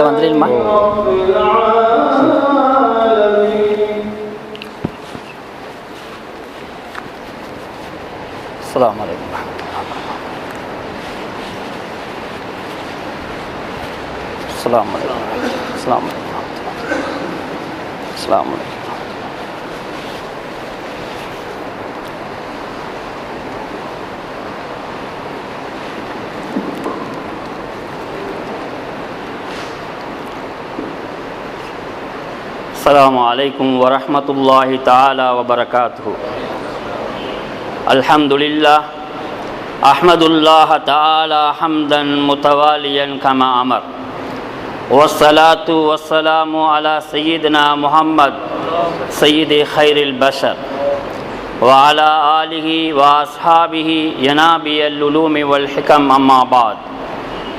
மேலே வந்துடுமா? அஸ்ஸலாமு அலைக்கும். அஸ்ஸலாமு அலைக்கும். அஸ்ஸலாமு அலைக்கும். அஸ்ஸலாமு அலைக்கும். السلام عليكم ورحمة الله تعالى وبركاته. الحمد لله أحمد الله تعالى حمدا متواليا كما أمر، والصلاة والسلام على سيدنا محمد سيد خير البشر وعلى آله وأصحابه ينابي العلوم والحكم. أما بعد،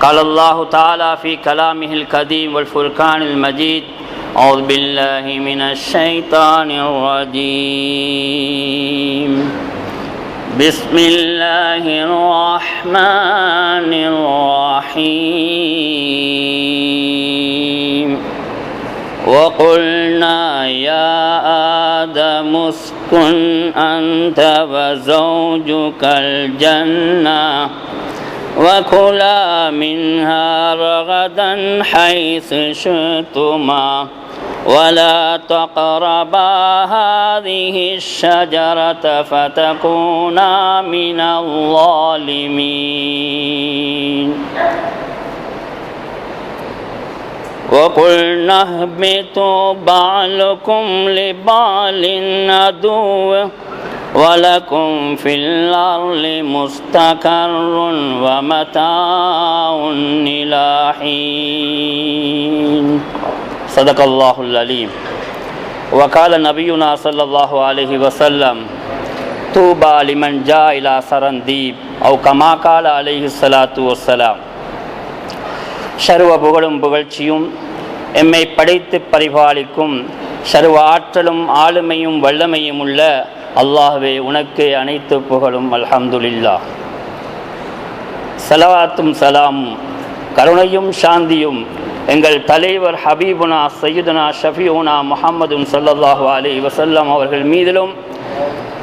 قال الله تعالى في كلامه القديم والفرقان المجيد: أعوذ بالله من الشيطان الرجيم. بسم الله الرحمن الرحيم. وقلنا يا آدم اسكن أنت وزوجك الجنة وكلا منها رغدا حيث شئتما ولا تقربا هذه الشجرة فتكونا من الظالمين. وقلنا اهبطوا بعضكم لبعض عدو ولكم في الأرض مستقر ومتاع إلى حين. صدق الله العليم. وقال نبينا صلى الله عليه وسلم: طوبى لمن جاء إلى سرنديب أو كما قال عليه الصلاة والسلام. சர்வ புகழும் புகழ்ச்சியும் எம்மை படைத்து பரிபாலிக்கும் சர்வ ஆற்றலும் ஆளுமையும் வல்லமையும் உள்ள அல்லாஹ்வே உனக்கு அனைத்து புகழும். அல்ஹம்துலில்லாஹ். ஸலவாத்தும் சலாமும் கருணையும் சாந்தியும் எங்கள் தலைவர் ஹபீபுனா சையதுனா ஷஃபியூனா முஹம்மதுன் ஸல்லல்லாஹு அலைஹி வஸல்லம் அவர்கள் மீதிலும்,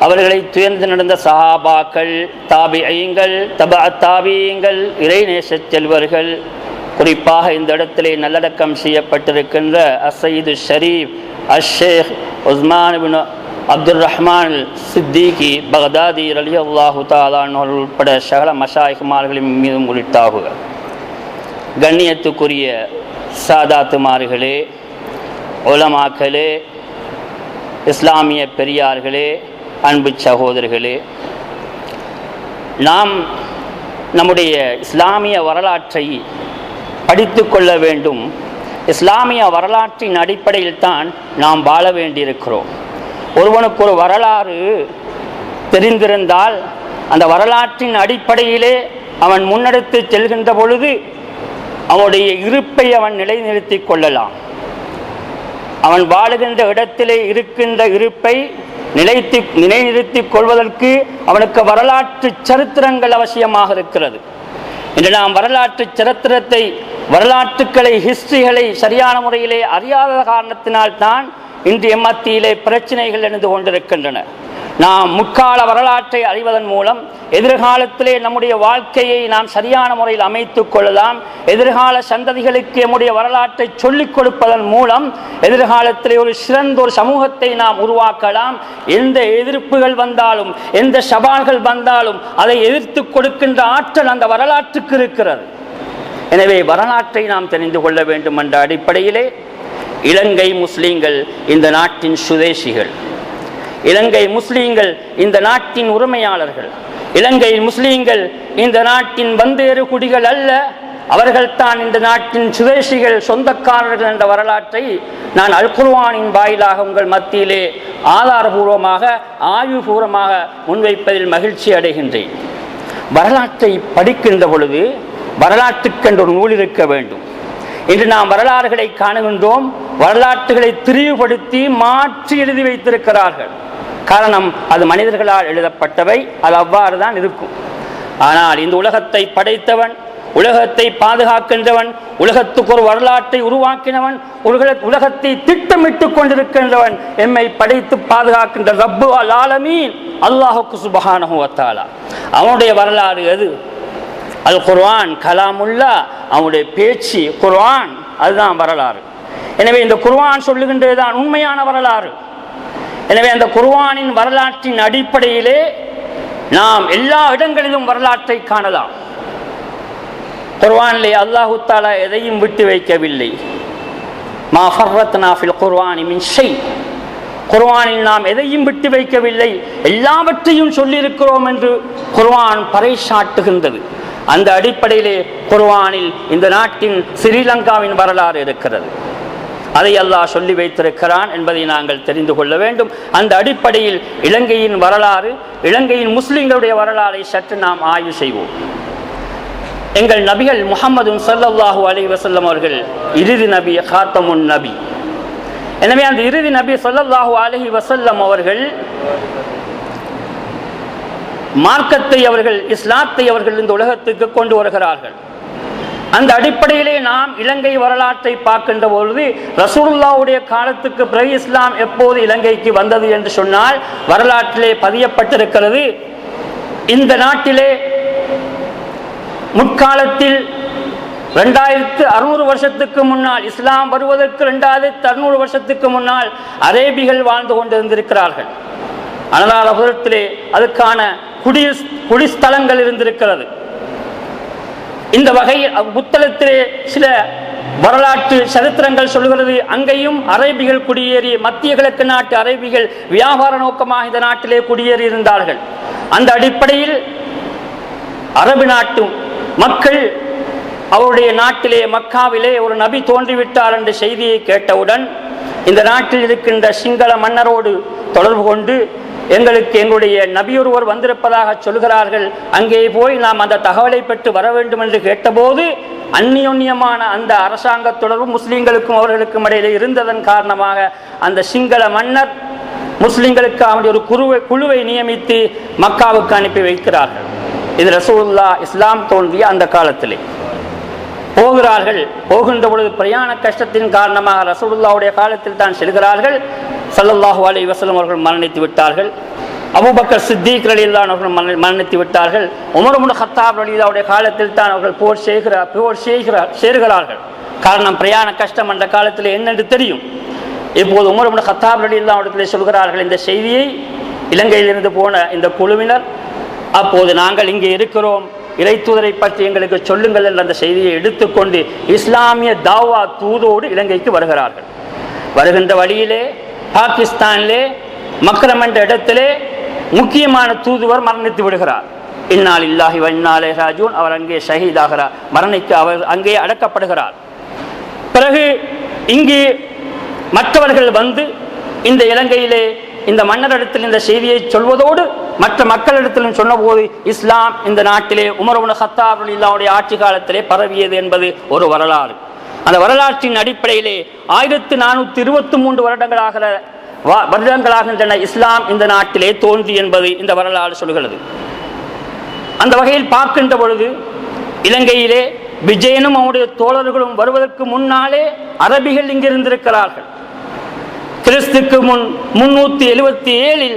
அவர்களை துயர்ந்து நடந்த சஹாபாக்கள், தாபிஈங்கள், தபஅத் தாபிஈங்கள், இறைநேச செல்வர்கள், குறிப்பாக இந்த இடத்திலே நல்லடக்கம் செய்யப்பட்டிருக்கின்ற அஸ்ஸயீது ஷரீஃப் அஷ்ஷேக் உஸ்மான் இப்னு அப்துல் ரஹ்மான் சித்திகி பகதாதி ரலியல்லாஹு தஆலா அன்ஹு உட்பட சகல மஷாயிக்மார்களின் மீதும் உரித்தாகுக. கண்ணியத்துக்குரிய சாதாத்துமார்களே, உலமாக்களே, இஸ்லாமிய பெரியார்களே, அன்பு சகோதரர்களே, நாம் நம்முடைய இஸ்லாமிய வரலாற்றை படித்து கொள்ள வேண்டும். இஸ்லாமிய வரலாற்றின் அடிப்படையில் தான் நாம் வாழ வேண்டியிருக்கிறோம். ஒருவனுக்கு ஒரு வரலாறு தெரிந்திருந்தால் அந்த வரலாற்றின் அடிப்படையிலே அவன் முன்னெடுத்து செல்கின்ற பொழுது அவனுடைய இருப்பை அவன் நிலைநிறுத்தி கொள்ளலாம். அவன் வாழுகின்ற இடத்திலே இருக்கின்ற இருப்பை நிலைநிறுத்திக் கொள்வதற்கு அவனுக்கு வரலாற்று சரித்திரங்கள் அவசியமாக இருக்கிறது. இன்று நாம் வரலாற்று சரித்திரத்தை, வரலாற்றுக்களை, ஹிஸ்டரிகளை சரியான முறையிலே அறியாத காரணத்தினால்தான் இன்று எம்மத்தியிலே பிரச்சனைகள் எழுந்து கொண்டிருக்கின்றன. நாம் முற்கால வரலாற்றை அறிவதன் மூலம் எதிர்காலத்திலே நம்முடைய வாழ்க்கையை நாம் சரியான முறையில் அமைத்துக் கொள்ளலாம். எதிர்கால சந்ததிகளுக்கு நம்முடைய வரலாற்றை சொல்லிக் கொடுப்பதன் மூலம் எதிர்காலத்திலே ஒரு சிறந்த ஒரு சமூகத்தை நாம் உருவாக்கலாம். எந்த எதிர்ப்புகள் வந்தாலும், எந்த சவால்கள் வந்தாலும் அதை எதிர்த்து கொடுக்கின்ற ஆற்றல் அந்த வரலாற்றுக்கு இருக்கிறது. எனவே வரலாற்றை நாம் தெரிந்து கொள்ள வேண்டும் என்ற அடிப்படையிலே இலங்கை முஸ்லீம்கள் இந்த நாட்டின் சுதேசிகள், இலங்கை முஸ்லீம்கள் இந்த நாட்டின் உரிமையாளர்கள், இலங்கை முஸ்லீம்கள் இந்த நாட்டின் வந்தேறு குடிகள் அல்ல, அவர்கள் தான் இந்த நாட்டின் சுதேசிகள், சொந்தக்காரர்கள் என்ற வரலாற்றை நான் அல் குர்ஆனின் வாயிலாக உங்கள் மத்தியிலே ஆதாரபூர்வமாக, ஆய்வுபூர்வமாக முன்வைப்பதில் மகிழ்ச்சி அடைகின்றேன். வரலாற்றை படிக்கின்ற பொழுது வரலாற்றுக்கென்று ஒரு நூல் இருக்க வேண்டும். இன்று நாம் வரலாறுகளை காணுகின்றோம், வரலாற்றுகளை திரிவுபடுத்தி மாற்றி எழுதி வைத்திருக்கிறார்கள். காரணம், அது மனிதர்களால் எழுதப்பட்டவை, அது அவ்வாறு தான் இருக்கும். ஆனால் இந்த உலகத்தை படைத்தவன், உலகத்தை பாதுகாக்கின்றவன், உலகத்துக்கு ஒரு வரலாற்றை உருவாக்கினவன், உலகத்தை திட்டமிட்டுக் கொண்டிருக்கின்றவன், எம்மை படைத்து பாதுகாக்கின்ற ரப்பு அல் ஆலமீன் அல்லாஹுக்கு சுப்ஹானஹு வ தஆலா. அவனுடைய வரலாறு எது? அல் குர்ஆன் கலாமுல்லா, அவனுடைய பேச்சு குர்ஆன், அதுதான் வரலாறு. எனவே இந்த குர்ஆன் சொல்லுகின்றதுதான் உண்மையான வரலாறு. எனவே அந்த குர்ஆனின் வரலாற்றின் அடிப்படையிலே நாம் எல்லா இடங்களிலும் வரலாற்றை காணலாம். குர்ஆனிலே அல்லாஹு தஆலா எதையும் விட்டு வைக்கவில்லை. மா ஃபர்ரத்னா ஃபில் குர்ஆனி மின் ஷை, குர்ஆனில் நாம் எதையும் விட்டு வைக்கவில்லை, எல்லாவற்றையும் சொல்லியிருக்கிறோம் என்று குர்ஆன் பறைசாட்டுகின்றது. அந்த அடிப்படையிலே குர்ஆனில் இந்த நாட்டின் ஸ்ரீலங்காவின் வரலாறு இருக்கிறது. அதை அல்லாஹ் சொல்லி வைத்திருக்கிறான் என்பதை நாங்கள் தெரிந்து கொள்ள வேண்டும். அந்த அடிப்படையில் இலங்கையின் வரலாறு, இலங்கையின் முஸ்லிம்களுடைய வரலாறை சற்று நாம் ஆய்வு செய்வோம். எங்கள் நபிகள் முஹம்மது ஸல்லல்லாஹு அலைஹி வஸல்லம் அவர்கள் இறுதி நபி, காத்தமுன் நபி. எனவே அந்த இறுதி நபி ஸல்லல்லாஹு அலைஹி வஸல்லம் அவர்கள் மார்க்கத்தை, அவர்கள் இஸ்லாத்தை அவர்கள் இந்த உலகத்துக்கு கொண்டு வருகிறார்கள். அந்த அடிப்படையிலே நாம் இலங்கை வரலாற்றை பார்க்கின்ற பொழுது ரசூலுல்லாஹ்வுடைய காலத்துக்கு பிறகு இஸ்லாம் எப்போது இலங்கைக்கு வந்தது என்று சொன்னால் வரலாற்றிலே பதியப்பட்டிருக்கிறது. இந்த நாட்டிலே முற்காலத்தில் 2600 வருஷத்துக்கு முன்னால், இஸ்லாம் வருவதற்கு 2600 வருஷத்துக்கு முன்னால் அரேபிகள் வாழ்ந்து கொண்டிருந்திருக்கிறார்கள். அனலாபுரத்திலே அதுக்கான குடிஸ்தலங்கள் இருந்திருக்கிறது. இந்த வகையில் புத்தளத்திலே சில வரலாற்று சரித்திரங்கள் சொல்கிறது, அங்கேயும் அரேபிகள் குடியேறி, மத்திய கிழக்கு நாட்டு அரேபிகள் வியாபார நோக்கமாக இந்த நாட்டிலே குடியேறி இருந்தார்கள். அந்த அடிப்படையில் அரபு நாட்டு மக்கள் அவருடைய நாட்டிலே மக்காவிலே ஒரு நபி தோன்றிவிட்டார் என்ற செய்தியை கேட்டவுடன் இந்த நாட்டில் இருக்கின்ற சிங்கள மன்னரோடு தொடர்பு கொண்டு எங்களுக்கு எங்களுடைய நபியொருவர் வந்திருப்பதாக சொல்கிறார்கள், அங்கே போய் நாம் அந்த தகவலை பெற்று வர வேண்டும் என்று கேட்டபோது அந்நியோன்யமான அந்த அரசாங்க தொடர்பு முஸ்லீம்களுக்கும் அவர்களுக்கும் இடையிலே இருந்ததன் காரணமாக அந்த சிங்கள மன்னர் முஸ்லீம்களுக்கு அவருடைய ஒரு குழுவை நியமித்து மக்காவுக்கு அனுப்பி வைக்கிறார்கள். இது ரசூலுல்லாஹ் இஸ்லாம் தோன்றிய அந்த காலத்திலே போகிறார்கள். போகின்ற பொழுது பிரயாண கஷ்டத்தின் காரணமாக ரசூலுல்லாஹ்வுடைய காலத்தில் தான் செல்கிறார்கள். ஸல்லல்லாஹு அலைஹி வஸல்லம் அவர்கள் மரணித்து விட்டார்கள். அபூபக்கர் சித்திக் ரலியல்லாஹு அன்ஹு அவர்கள் மரணித்து விட்டார்கள். உமர் இப்னு கத்தாப் ரலியல்லாஹுடைய காலத்தில் தான் அவர்கள் போர் சேர்கிறார்கள். காரணம் பிரயாண கஷ்டம் அந்த காலத்தில் என்னென்று தெரியும். இப்போது உமர் இப்னு கத்தாப் ரலியல்லாஹு அன்ஹு சொல்கிறார்கள் இந்த செய்தியை இலங்கையிலிருந்து போன இந்த குழுவினர், அப்போது நாங்கள் இங்கே இருக்கிறோம், இறை தூதரை பற்றி எங்களுக்கு சொல்லுங்கள் என்ற அந்த செய்தியை எடுத்துக்கொண்டு இஸ்லாமிய தாவா தூதோடு இலங்கைக்கு வருகிறார்கள். வருகின்ற வழியிலே பாகிஸ்தானிலே மக்ரம் என்ற இடத்திலே முக்கியமான தூதுவர் மரணித்து விடுகிறார். இன்னா லில்லாஹி வ இன்னா இலைஹி ராஜிஊன். அவர் அங்கே ஷஹீதாகிறார், மரணிக்க அவர் அங்கே அடக்கப்படுகிறார். பிறகு இங்கே மற்றவர்கள் வந்து இந்த இலங்கையிலே இந்த மன்னரிடத்தில் இந்த செய்தியை சொல்வதோடு மற்ற மக்களிடத்திலும் சொன்னபோது இஸ்லாம் இந்த நாட்டிலே உமர் இப்னு கத்தாப் ரலியல்லாஹு ஆட்சி காலத்திலே பரவியது என்பது ஒரு வரலாறு. அந்த வரலாற்றின் அடிப்படையிலே 1423 வருடங்களாகின்றன இஸ்லாம் இந்த நாட்டிலே தோன்றி என்பது இந்த வரலாறு சொல்கிறது. அந்த வகையில் பார்க்கின்ற பொழுது இலங்கையிலே விஜயனும் அவருடைய தோழர்களும் வருவதற்கு முன்னாலே அரபிகள் இங்கிருந்திருக்கிறார்கள். கிறிஸ்துக்கு முன் 377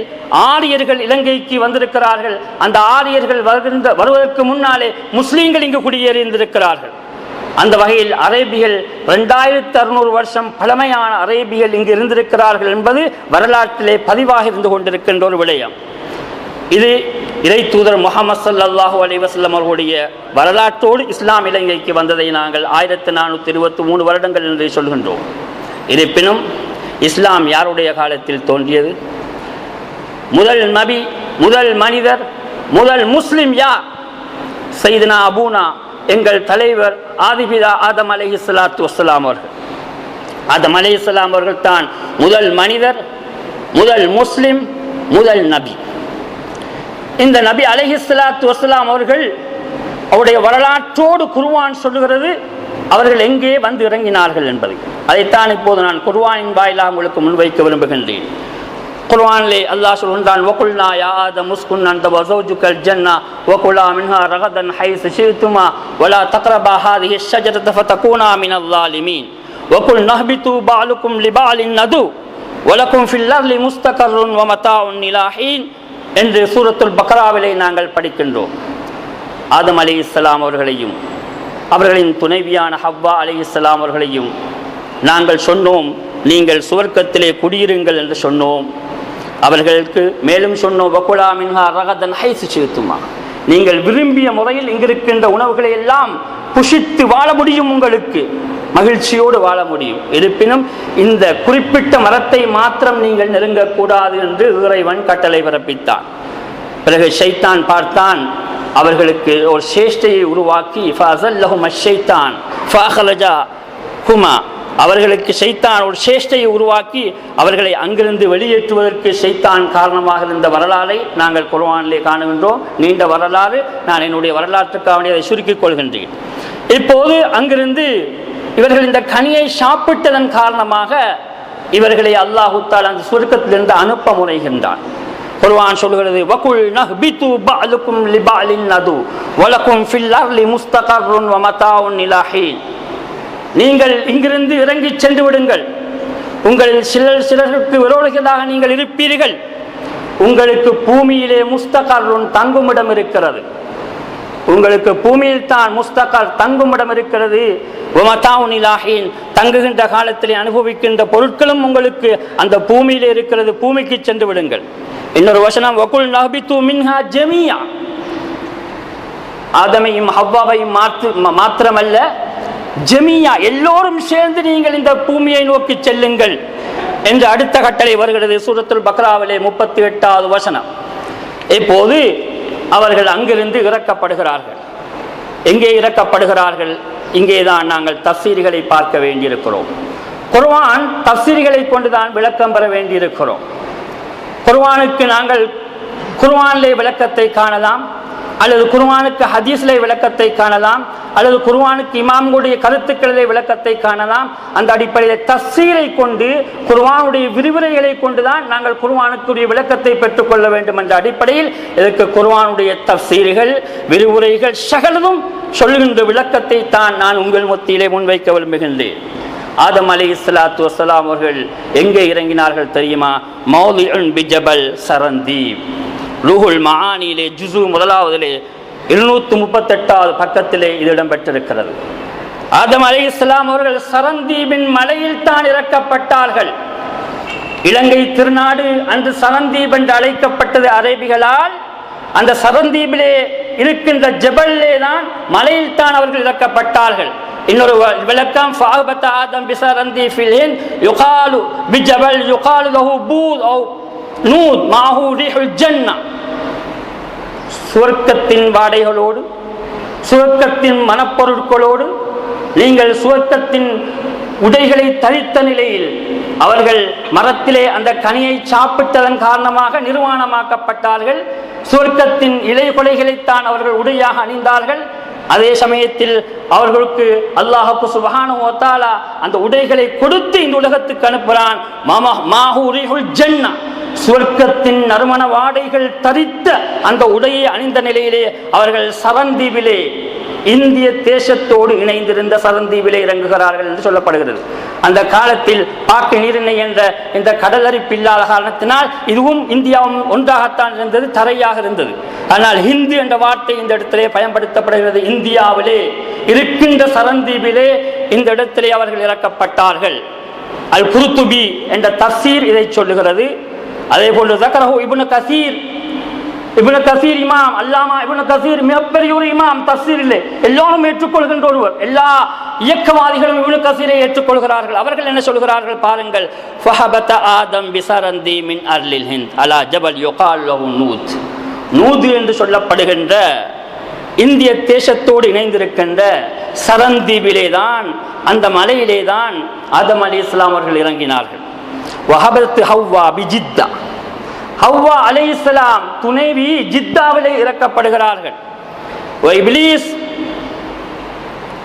ஆரியர்கள் இலங்கைக்கு வந்திருக்கிறார்கள். அந்த ஆரியர்கள் வருவதற்கு முன்னாலே முஸ்லீம்கள் இங்கு குடியேறி இருந்திருக்கிறார்கள். அந்த வகையில் அரேபிகள் 2600 வருஷம் பழமையான அரேபிகள் இங்கு இருந்திருக்கிறார்கள் என்பது வரலாற்றிலே பதிவாக இருந்து கொண்டிருக்கின்ற ஒரு விடயம். இது இறை தூதர் முஹம்மது ஸல்லல்லாஹு அலைஹி வஸல்லம் அவர்களுடைய வரலாற்றோடு இஸ்லாம் இலங்கைக்கு வந்ததை நாங்கள் 1423 வருடங்கள் என்று சொல்கின்றோம். இருப்பினும் இஸ்லாம் யாருடைய காலத்தில் தோன்றியது? முதல் நபி, முதல் மனிதர், முதல் முஸ்லிம் யார்? சையதுனா அபூனா, எங்கள் தலைவர் ஆதிபிதா ஆதம் அலைஹிஸ்ஸலாத்து வஸ்ஸலாம் அவர்கள். ஆதம் அலைஹிஸ்ஸலாம் அவர்கள் தான் முதல் மனிதர், முதல் முஸ்லிம், முதல் நபி. இந்த நபி அலைஹிஸ்ஸலாத்து வஸ்ஸலாம் அவர்கள் அவருடைய வரலாற்றோடு குர்ஆன் சொல்லுகிறது அவர்கள் எங்கே வந்து இறங்கினார்கள் என்பதை. அதைத்தான் இப்போது நான் குர்ஆனின் வாயிலாக உங்களுக்கு முன்வைக்க விரும்புகின்றேன். குர்ஆனிலே அல்லாஹ் சொல்கின்றான், வகுல்னா யா ஆதம் உஸ்குன் அன்த வஸௌஜுகல் ஜன்னா வகுலா மின்ஹா ரகதன் ஹைஸு ஷி'துமா வலா தக்ரபா ஹாதிஹி ஷஜரத ஃபதகூனா மினல் ஸாலிமீன் வகுல் நஹ்பிது பஅலுக்கும் லிபஅலின் நது வலக்கும் ஃபில் அர்லி முஸ்தகர்ருன் வ மதாஉன் இலா ஹீன் என்று சூரத்துல் பக்ராவிலே நாங்கள் படிக்கின்றோம். ஆதம் அலைஹிஸ்ஸலாம் அவர்களையும் அவர்களின் துணைவியான ஹவ்வா அலைஹிஸ்ஸலாம் அவர்களையும் நாங்கள் சொன்னோம், நீங்கள் சுவர்க்கத்திலே குடியிருங்கள் என்று சொன்னோம். அவர்களுக்கு மேலும் சொன்னோம், வகுலா மின்ஹா ரகதன் ஹைஸு ஷி'துமா, நீங்கள் விரும்பிய முறையில் இங்கிருக்கின்ற உணவுகளை எல்லாம் புஷித்து வாழ முடியும், உங்களுக்கு மகிழ்ச்சியோடு வாழ முடியும். இருப்பினும் இந்த குறிப்பிட்ட மரத்தை மாத்திரம் நீங்கள் நெருங்கக்கூடாது என்று இறைவன் கட்டளை பிறப்பித்தான். பிறகு ஷைத்தான் பார்த்தான், அவர்களுக்கு ஒரு சேஷ்டையை உருவாக்கி ஃபஅஸல்லஹும் அஷ்-ஷைத்தான் ஃபஅഖ்ரஜஹுமா, அவர்களுக்கு ஷைத்தான் ஒரு சேஷ்டையை உருவாக்கி அவர்களை அங்கிருந்து வெளியேற்றுவதற்கு ஷைத்தான் காரணமாக இருந்த வரலாறை நாங்கள் குர்ஆனிலே காணுகின்றோம். நீண்ட வரலாறு, நான் என்னுடைய வரலாற்றுக்காக அதை சுருக்கிக் கொள்கின்றேன். இப்போது அங்கிருந்து இவர்கள் இந்த கனியை சாப்பிட்டதன் காரணமாக இவர்களை அல்லாஹ் தஆலா அந்த சுவர்க்கத்திலிருந்து அனுப்ப முனைகின்றான். குர்ஆன் சொல்கிறது, வகுல் நஹ்பிது பஅலுக்கும் லிபஅலின் நது வலக்கும் ஃபில் அர்லி முஸ்தகர்ருன் வ மதாஉன் இலா ஹீன், நீங்கள் இங்கிருந்து இறங்கி சென்று விடுங்கள், உங்களில் சிலருக்கு விரோதிகளாக நீங்கள் இருப்பீர்கள், உங்களுக்கு பூமியிலே முஸ்தகர்ருன் தங்குமிடம் இருக்கிறது, உங்களுக்கு பூமியில் தான் முஸ்தகர் தங்குமிடம் இருக்கிறது, வமதாஉன் இலா ஹீன், தங்குகின்ற காலத்திலே அனுபவிக்கின்ற பொருட்களும் உங்களுக்கு அந்த பூமியிலே இருக்கிறது, பூமிக்கு சென்று விடுங்கள். இன்னொரு வசனம், வகுல் நஹ்பிது மின்ஹா ஜமீஆ, ஆதமையும் ஹவ்வாவையும் மாத்திரமல்ல ஜமீஆ எல்லோரும் சேர்ந்து நீங்கள் இந்த பூமியை நோக்கி செல்லுங்கள் என்று அடுத்த கட்டளை வருகிறது சூரத்துல் பக்ராவிலே 38வது வசனம். இப்போது அவர்கள் அங்கிருந்து இறக்கப்படுகிறார்கள். எங்கே இறக்கப்படுகிறார்கள்? இங்கேதான் நாங்கள் தஃசீர்களை பார்க்க வேண்டியிருக்கிறோம். குர்ஆன் தஃசீர்களை கொண்டுதான் விளக்கம் பெற வேண்டியிருக்கிறோம். குர்ஆனுக்கு நாங்கள் குர்ஆனிலே விளக்கத்தை காணலாம், அல்லது குர்ஆனுக்கு ஹதீஸிலே விளக்கத்தை காணலாம், அல்லது குர்ஆனுக்கு இமாம்களுடைய கருத்துக்களிலே விளக்கத்தை காணலாம். அந்த அடிப்படையில் தஃசீரை கொண்டு குர்ஆனுடைய விரிவுரைகளை கொண்டுதான் நாங்கள் குர்ஆனுக்குரிய விளக்கத்தை பெற்றுக்கொள்ள வேண்டும் என்ற அடிப்படையில் இதற்கு குர்ஆனுடைய தஃசீர்கள், விரிவுரைகள் சகலதும் சொல்லுகின்ற விளக்கத்தை தான் நான் உங்கள் மத்தியிலே முன்வைக்க விரும்புகின்றேன். ஆதம் அலைஹிஸ்ஸலாத்து வஸ்ஸலாம் அவர்கள் எங்கே இறங்கினார்கள் தெரியுமா? மௌதிஉன் பிஜபல் சரந்தீப், ரூஹுல் மஆனியிலே ஜுஸு முதலாவதிலே 238வது பக்கத்திலே இது இடம்பெற்றிருக்கிறது. ஆதம் அலைஹிஸ்ஸலாம் அவர்கள் சரந்தீபின் மலையில் தான் இறக்கப்பட்டார்கள். இலங்கை திருநாடு அன்று சரந்தீப் என்று அழைக்கப்பட்டது அரேபிகளால். அந்த சரந்தீபிலே இருக்கின்ற ஜபல்லே தான், மலையில் தான் அவர்கள் இறக்கப்பட்டார்கள். இன்னொரு விளக்கம், ஃபஅபத ஆதம் பிசரந்தி ஃபில் ஹிந்த் யுகாலு பிஜபல் யுகாலு லஹு பூத் அவ் நூத் மாஹு ரிஹுல் ஜன்னா, சுவர்க்கத்தின் வாடைகளோடு சுவர்க்கத்தின் மனப்பொருட்களோடு நீங்கள் சுவர்க்கத்தின் உடைகளை தரித்த நிலையில் அவர்கள் மரத்திலே அந்த கனியை சாப்பிட்டதன் காரணமாக நிர்வாணமாக்கப்பட்டார்கள். சுவர்க்கத்தின் இலை கொலைகளைத்தான் அவர்கள் உடையாக அணிந்தார்கள். அதே சமயத்தில் அவர்களுக்கு அல்லாஹ் சுப்ஹானஹு வ தஆலா அந்த உடைகளை கொடுத்து இந்த உலகத்துக்கு அனுப்புகிறான். மாஹு ரிஹுல் ஜன்னா, சுவர்க்கத்தின் நறுமண வாடைகள் தரித்த அந்த உடையை அணிந்த நிலையிலே அவர்கள் சரந்தீபிலே, இந்திய தேசத்தோடு இணைந்திருந்த சரந்தீபிலே இறங்குகிறார்கள் என்று சொல்லப்படுகிறது. அந்த காலத்தில் பாக்கு நீரிணை என்ற இந்த கடலரிப்பு இல்லாத காரணத்தினால் இதுவும் இந்தியாவும் ஒன்றாகத்தான் இருந்தது, தரையாக இருந்தது. ஆனால் ஹிந்து என்ற வார்த்தை இந்த இடத்திலே பயன்படுத்தப்படுகிறது. இந்தியாவிலே இருக்கின்ற சரந்தீபிலே இந்த இடத்திலே அவர்கள் இறக்கப்பட்டார்கள். அல் குர்துபி என்ற தஃசீர் இதை சொல்லுகிறது. அதே போன்று ஸக்கரஹு இப்னு கஸீர், இப்னு கஸீர் இமாம் அல்லாமா இப்னு கஸீர் மிகப்பெரிய ஒரு இமாம் தஃசீரிலே எல்லோரும் ஏற்றுக்கொள்கின்ற ஒருவர். எல்லா இயக்கவாதிகளும் இப்னு கஸீரை ஏற்றுக்கொள்கிறார்கள். அவர்கள் என்ன சொல்கிறார்கள் பாருங்கள், ஃபஹபத ஆதம் பிசரந்தி மின் அர்லில் ஹிந்த் அலா ஜபல் யுகால் லஹு நூத். நூது என்று சொல்லப்படுகின்ற இந்திய தேசத்தோடு இணைந்திருக்கின்ற சரந்தீபிலே தான், அந்த மலையிலே தான் ஆதம் அலைஹிஸ்ஸலாம் அவர்கள் இறங்கினார்கள். வஹபத் ஹவ்வா பிஜித்தா, ஹவ்வா அலைஹிஸ்ஸலாம் துணைவி ஜித்தாவிலே இறக்கப்படுகிறார்கள். இப்லீஸ்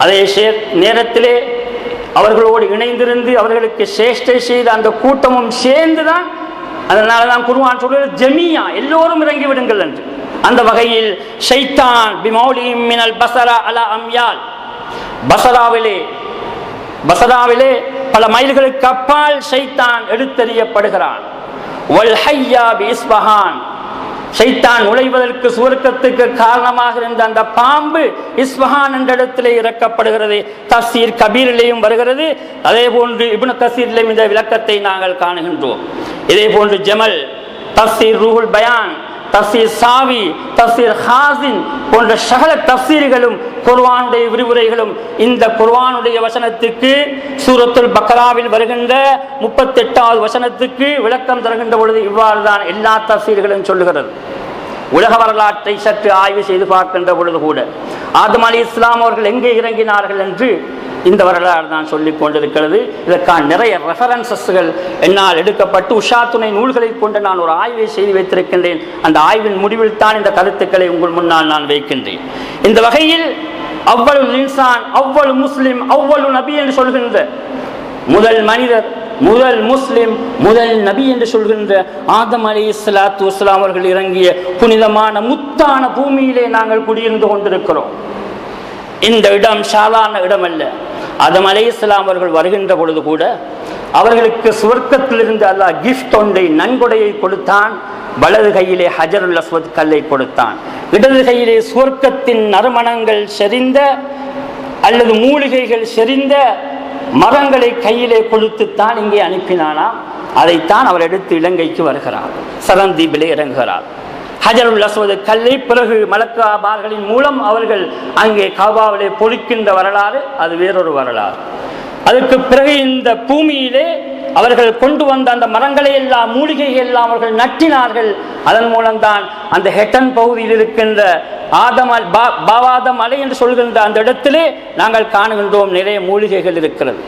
அதே நேரத்திலே அவர்களோடு இணைந்திருந்து அவர்களுக்கு சேஷ்டை செய்த அந்த கூட்டமும் சேர்ந்துதான் அதனால தான் குர்ஆன் சொல்றது ஜமீஆ, எல்லோரும் இறங்கி விடுங்கள் என்று. அந்த வகையில் ஷைத்தான் பிமௌலிஹிம் மினல் பஸரா அலா அம்யால், பஸராவிலே பல மைல்களுக்கு அப்பால் ஷைத்தான் எடுத்தெறியப்படுகிறான். வல் ஹய்யா பி இஸ்பஹான், ஷைத்தான் நுழைவதற்கு சுவர்க்கத்துக்கு காரணமாக இருந்த அந்த பாம்பு இஸ்பஹான் என்ற இடத்திலே இறக்கப்படுகிறது. தஃசீர் கபீரிலேயும் வருகிறது. அதே போன்று இப்னு கஸீரிலேயும் இந்த விளக்கத்தை நாங்கள் காணுகின்றோம். இதே போன்று ஜமல், தஃசீர் ரூஹுல் பயான், தஃசீர் சாவி, தஃசீர் ஹாசின் போன்ற சகல தஃசீர்களும் குர்ஆனுடைய விரிவுரைகளும் இந்த குர்ஆனுடைய வசனத்துக்கு சூரத்துல் பக்ராவில் வருகின்ற 38வது வசனத்துக்கு விளக்கம் தருகின்ற பொழுது இவ்வாறு தான் எல்லா தஃசீர்களும் சொல்லுகிறது. உலக வரலாற்றை சற்று ஆய்வு செய்து பார்க்கின்ற பொழுது கூட ஆதம் அலைஹிஸ்ஸலாம் அவர்கள் எங்கே இறங்கினார்கள் என்று இந்த வரலாறு தான் சொல்லிக் கொண்டிருக்கிறது. இதற்கான நிறைய ரெஃபரன்சஸ்கள் என்னால் எடுக்கப்பட்டு உஷாத்துணை நூல்களை கொண்டு நான் ஒரு ஆய்வை செய்து வைத்திருக்கின்றேன். அந்த ஆய்வின் முடிவில் தான் இந்த கருத்துக்களை உங்கள் முன்னால் நான் வைக்கின்றேன். இந்த வகையில் அவ்வளவு இன்சான், அவ்வளவு முஸ்லிம், அவ்வளவு நபி என்று சொல்கின்ற முதல் மனிதர், முதல் முஸ்லிம், முதல் நபி என்று சொல்கின்ற ஆதம் அலைஹிஸ்ஸலாத்து வஸ்ஸலாம் அவர்கள் இறங்கிய புனிதமான முத்தான பூமியிலே நாங்கள் குடியிருந்து கொண்டிருக்கிறோம். இந்த இடம் சாதாரண இடம் அல்ல. ஆதம் அலைஹிஸ்ஸலாம் அவர்கள் வருகின்ற பொழுது கூட அவர்களுக்கு சுவர்க்கத்திலிருந்து அல்லாஹ் கிஃப்ட் ஒன்றை, நன்கொடையை கொடுத்தான். வலது கையிலே ஹஜருல் அஸ்வத் கல்லை கொடுத்தான். இடது கையிலே சுவர்க்கத்தின் நறுமணங்கள் செறிந்த அல்லது மூலிகைகள் செறிந்த மரங்களை கையிலே கொடுத்துத்தான் இங்கே அனுப்பினானாம். அதைத்தான் அவர் எடுத்து இலங்கைக்கு வருகிறார், சரந்தீபிலே இறங்குகிறார். ஹஜருல் அஸ்வத் கல்லை பிறகு மலக்காபார்களின் மூலம் அவர்கள் அங்கே காபாவிலே பொழிக்கின்ற வரலாறு அது வேறொரு வரலாறு. அதுக்கு பிறகு இந்த பூமியிலே அவர்கள் கொண்டு வந்த அந்த மரங்களை எல்லாம், மூலிகைகள் எல்லாம் அவர்கள் நட்டினார்கள். அதன் மூலம்தான் அந்த ஹெட்டன் பகுதியில் இருக்கின்ற பாவாதம் மலை என்று சொல்கின்ற அந்த இடத்திலே நாங்கள் காணுகின்றோம் நிறைய மூலிகைகள் இருக்கிறது.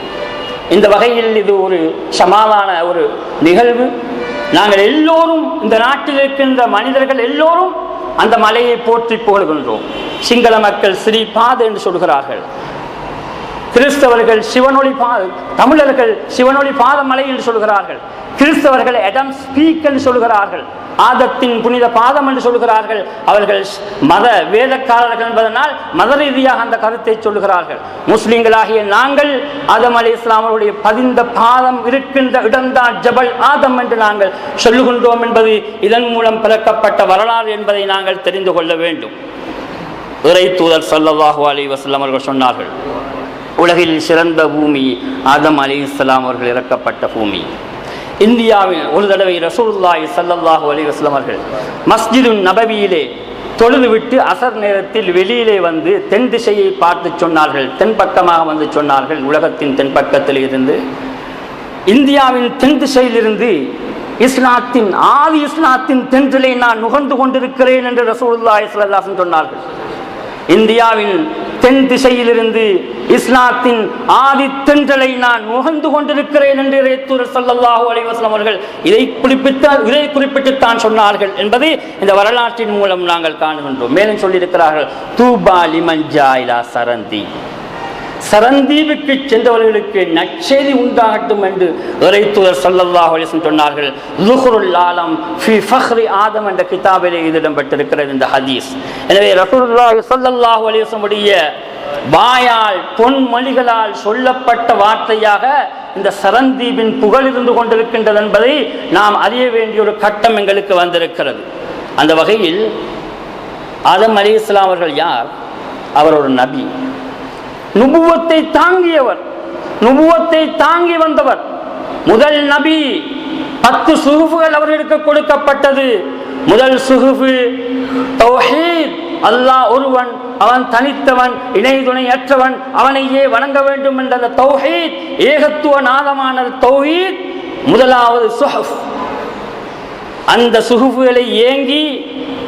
இந்த வகையில் இது ஒரு சமாதான ஒரு நிகழ்வு. நாங்கள் எல்லோரும், இந்த நாட்டில் இருக்கின்ற மனிதர்கள் எல்லோரும் அந்த மலையை போற்றி புகழ்கின்றோம். சிங்கள மக்கள் ஸ்ரீபாத் என்று சொல்கிறார்கள், கிறிஸ்தவர்கள் சிவனொளி தமிழர்கள் சிவனொளி பாத மலை என்று சொல்கிறார்கள், கிறிஸ்தவர்கள் எடம் ஸ்பீக் என்று சொல்கிறார்கள், ஆதத்தின் புனித பாதம் என்று சொல்கிறார்கள். அவர்கள் மத வேதக்காரர்கள் என்பதனால் மத ரீதியாக அந்த கருத்தை சொல்கிறார்கள். முஸ்லிம்களாகிய நாங்கள் ஆதம் அலைஹிஸ்ஸலாம் அவருடைய பதிந்த பாதம் இருக்கின்ற இடம்தான் ஜபல் ஆதம் என்று நாங்கள் சொல்லுகின்றோம் என்பது இதன் மூலம் பிறக்கப்பட்ட வரலாறு என்பதை நாங்கள் தெரிந்து கொள்ள வேண்டும். இறை தூதர் ஸல்லல்லாஹு அலைஹி வஸல்லம் அவர்கள் சொன்னார்கள், உலகில் சிறந்த பூமி ஆதம் அலைஹிஸ்ஸலாம் அவர்கள் இறக்கப்பட்ட பூமி. இந்தியாவில் ஒரு தடவை ரசூலுல்லாஹி ஸல்லல்லாஹு அலைஹி வஸல்லம் அவர்கள் மஸ்ஜிது நபவியிலே தொழுதுவிட்டு அசர் நேரத்தில் வெளியிலே வந்து தென் திசையை பார்த்து சொன்னார்கள், தென் பக்கமாக வந்து சொன்னார்கள். உலகத்தின் தென் பக்கத்தில் இருந்து, இந்தியாவின் தென் திசையிலிருந்து இஸ்லாத்தின் இஸ்லாத்தின் தென்றலை நான் நுகர்ந்து கொண்டிருக்கிறேன் என்று ரசூலுல்லாஹி ஸல்லல்லாஹு அலைஹி வஸல்லம் சொன்னார்கள். இந்தியாவின் தென் திசையிலிருந்து இஸ்லாத்தின் ஆதி தென்றலை நான் நுகர்ந்து கொண்டிருக்கிறேன் என்று ரசூல் ஸல்லல்லாஹு அலைஹி வஸல்லம் அவர்கள் இதை குறிப்பிட்டுத்தான் சொன்னார்கள் என்பதை இந்த வரலாற்றின் மூலம் நாங்கள் காணுகின்றோம். மேலும் சொல்லியிருக்கிறார்கள், தூபா லிமன் ஜாயிலா சரந்தி, சரந்தீவுக்கு சென்றவர்களுக்கு நற்செய்தி உண்டாகட்டும் என்று இறைத்தூதர் ஸல்லல்லாஹு அலைஹி வஸல்லம் சொன்னார்கள். ஸுஹ்ருல் ஆலம் ஃபீ ஃபக்ரி ஆதம் என்ற கிதாபிலே இது இடம்பெற்றிருக்கிறது இந்த ஹதீஸ். எனவே ரசூலுல்லாஹி ஸல்லல்லாஹு அலைஹி வஸல்லம் உடைய வாயால் பொன்மொழிகளால் சொல்லப்பட்ட வார்த்தையாக இந்த சரந்தீபின் புகழ் இருந்து கொண்டிருக்கின்றது என்பதை நாம் அறிய வேண்டிய ஒரு கட்டம் எங்களுக்கு வந்திருக்கிறது. அந்த வகையில் ஆதம் அலைஹிஸ்ஸலாம் அவர்கள் யார்? அவர் ஒரு நபி, நுபுவத்தை தாங்கியவர், நுபுவத்தை தாங்கி வந்தவர், முதல் நபி. 10 சுஹுஃபுகள் அவர்களுக்கு கொடுக்கப்பட்டது. முதல் சுஹுஃபு தௌஹீத், அல்லாஹ் ஒருவன், அவன் தனித்தவன், இணை துணையற்றவன், அவனையே வணங்க வேண்டும் என்ற தௌஹீத், ஏகத்துவ நாதமான தௌஹீத் முதலாவது சுஹுஃப். அந்த சுஹுஃபுகளை ஏங்கி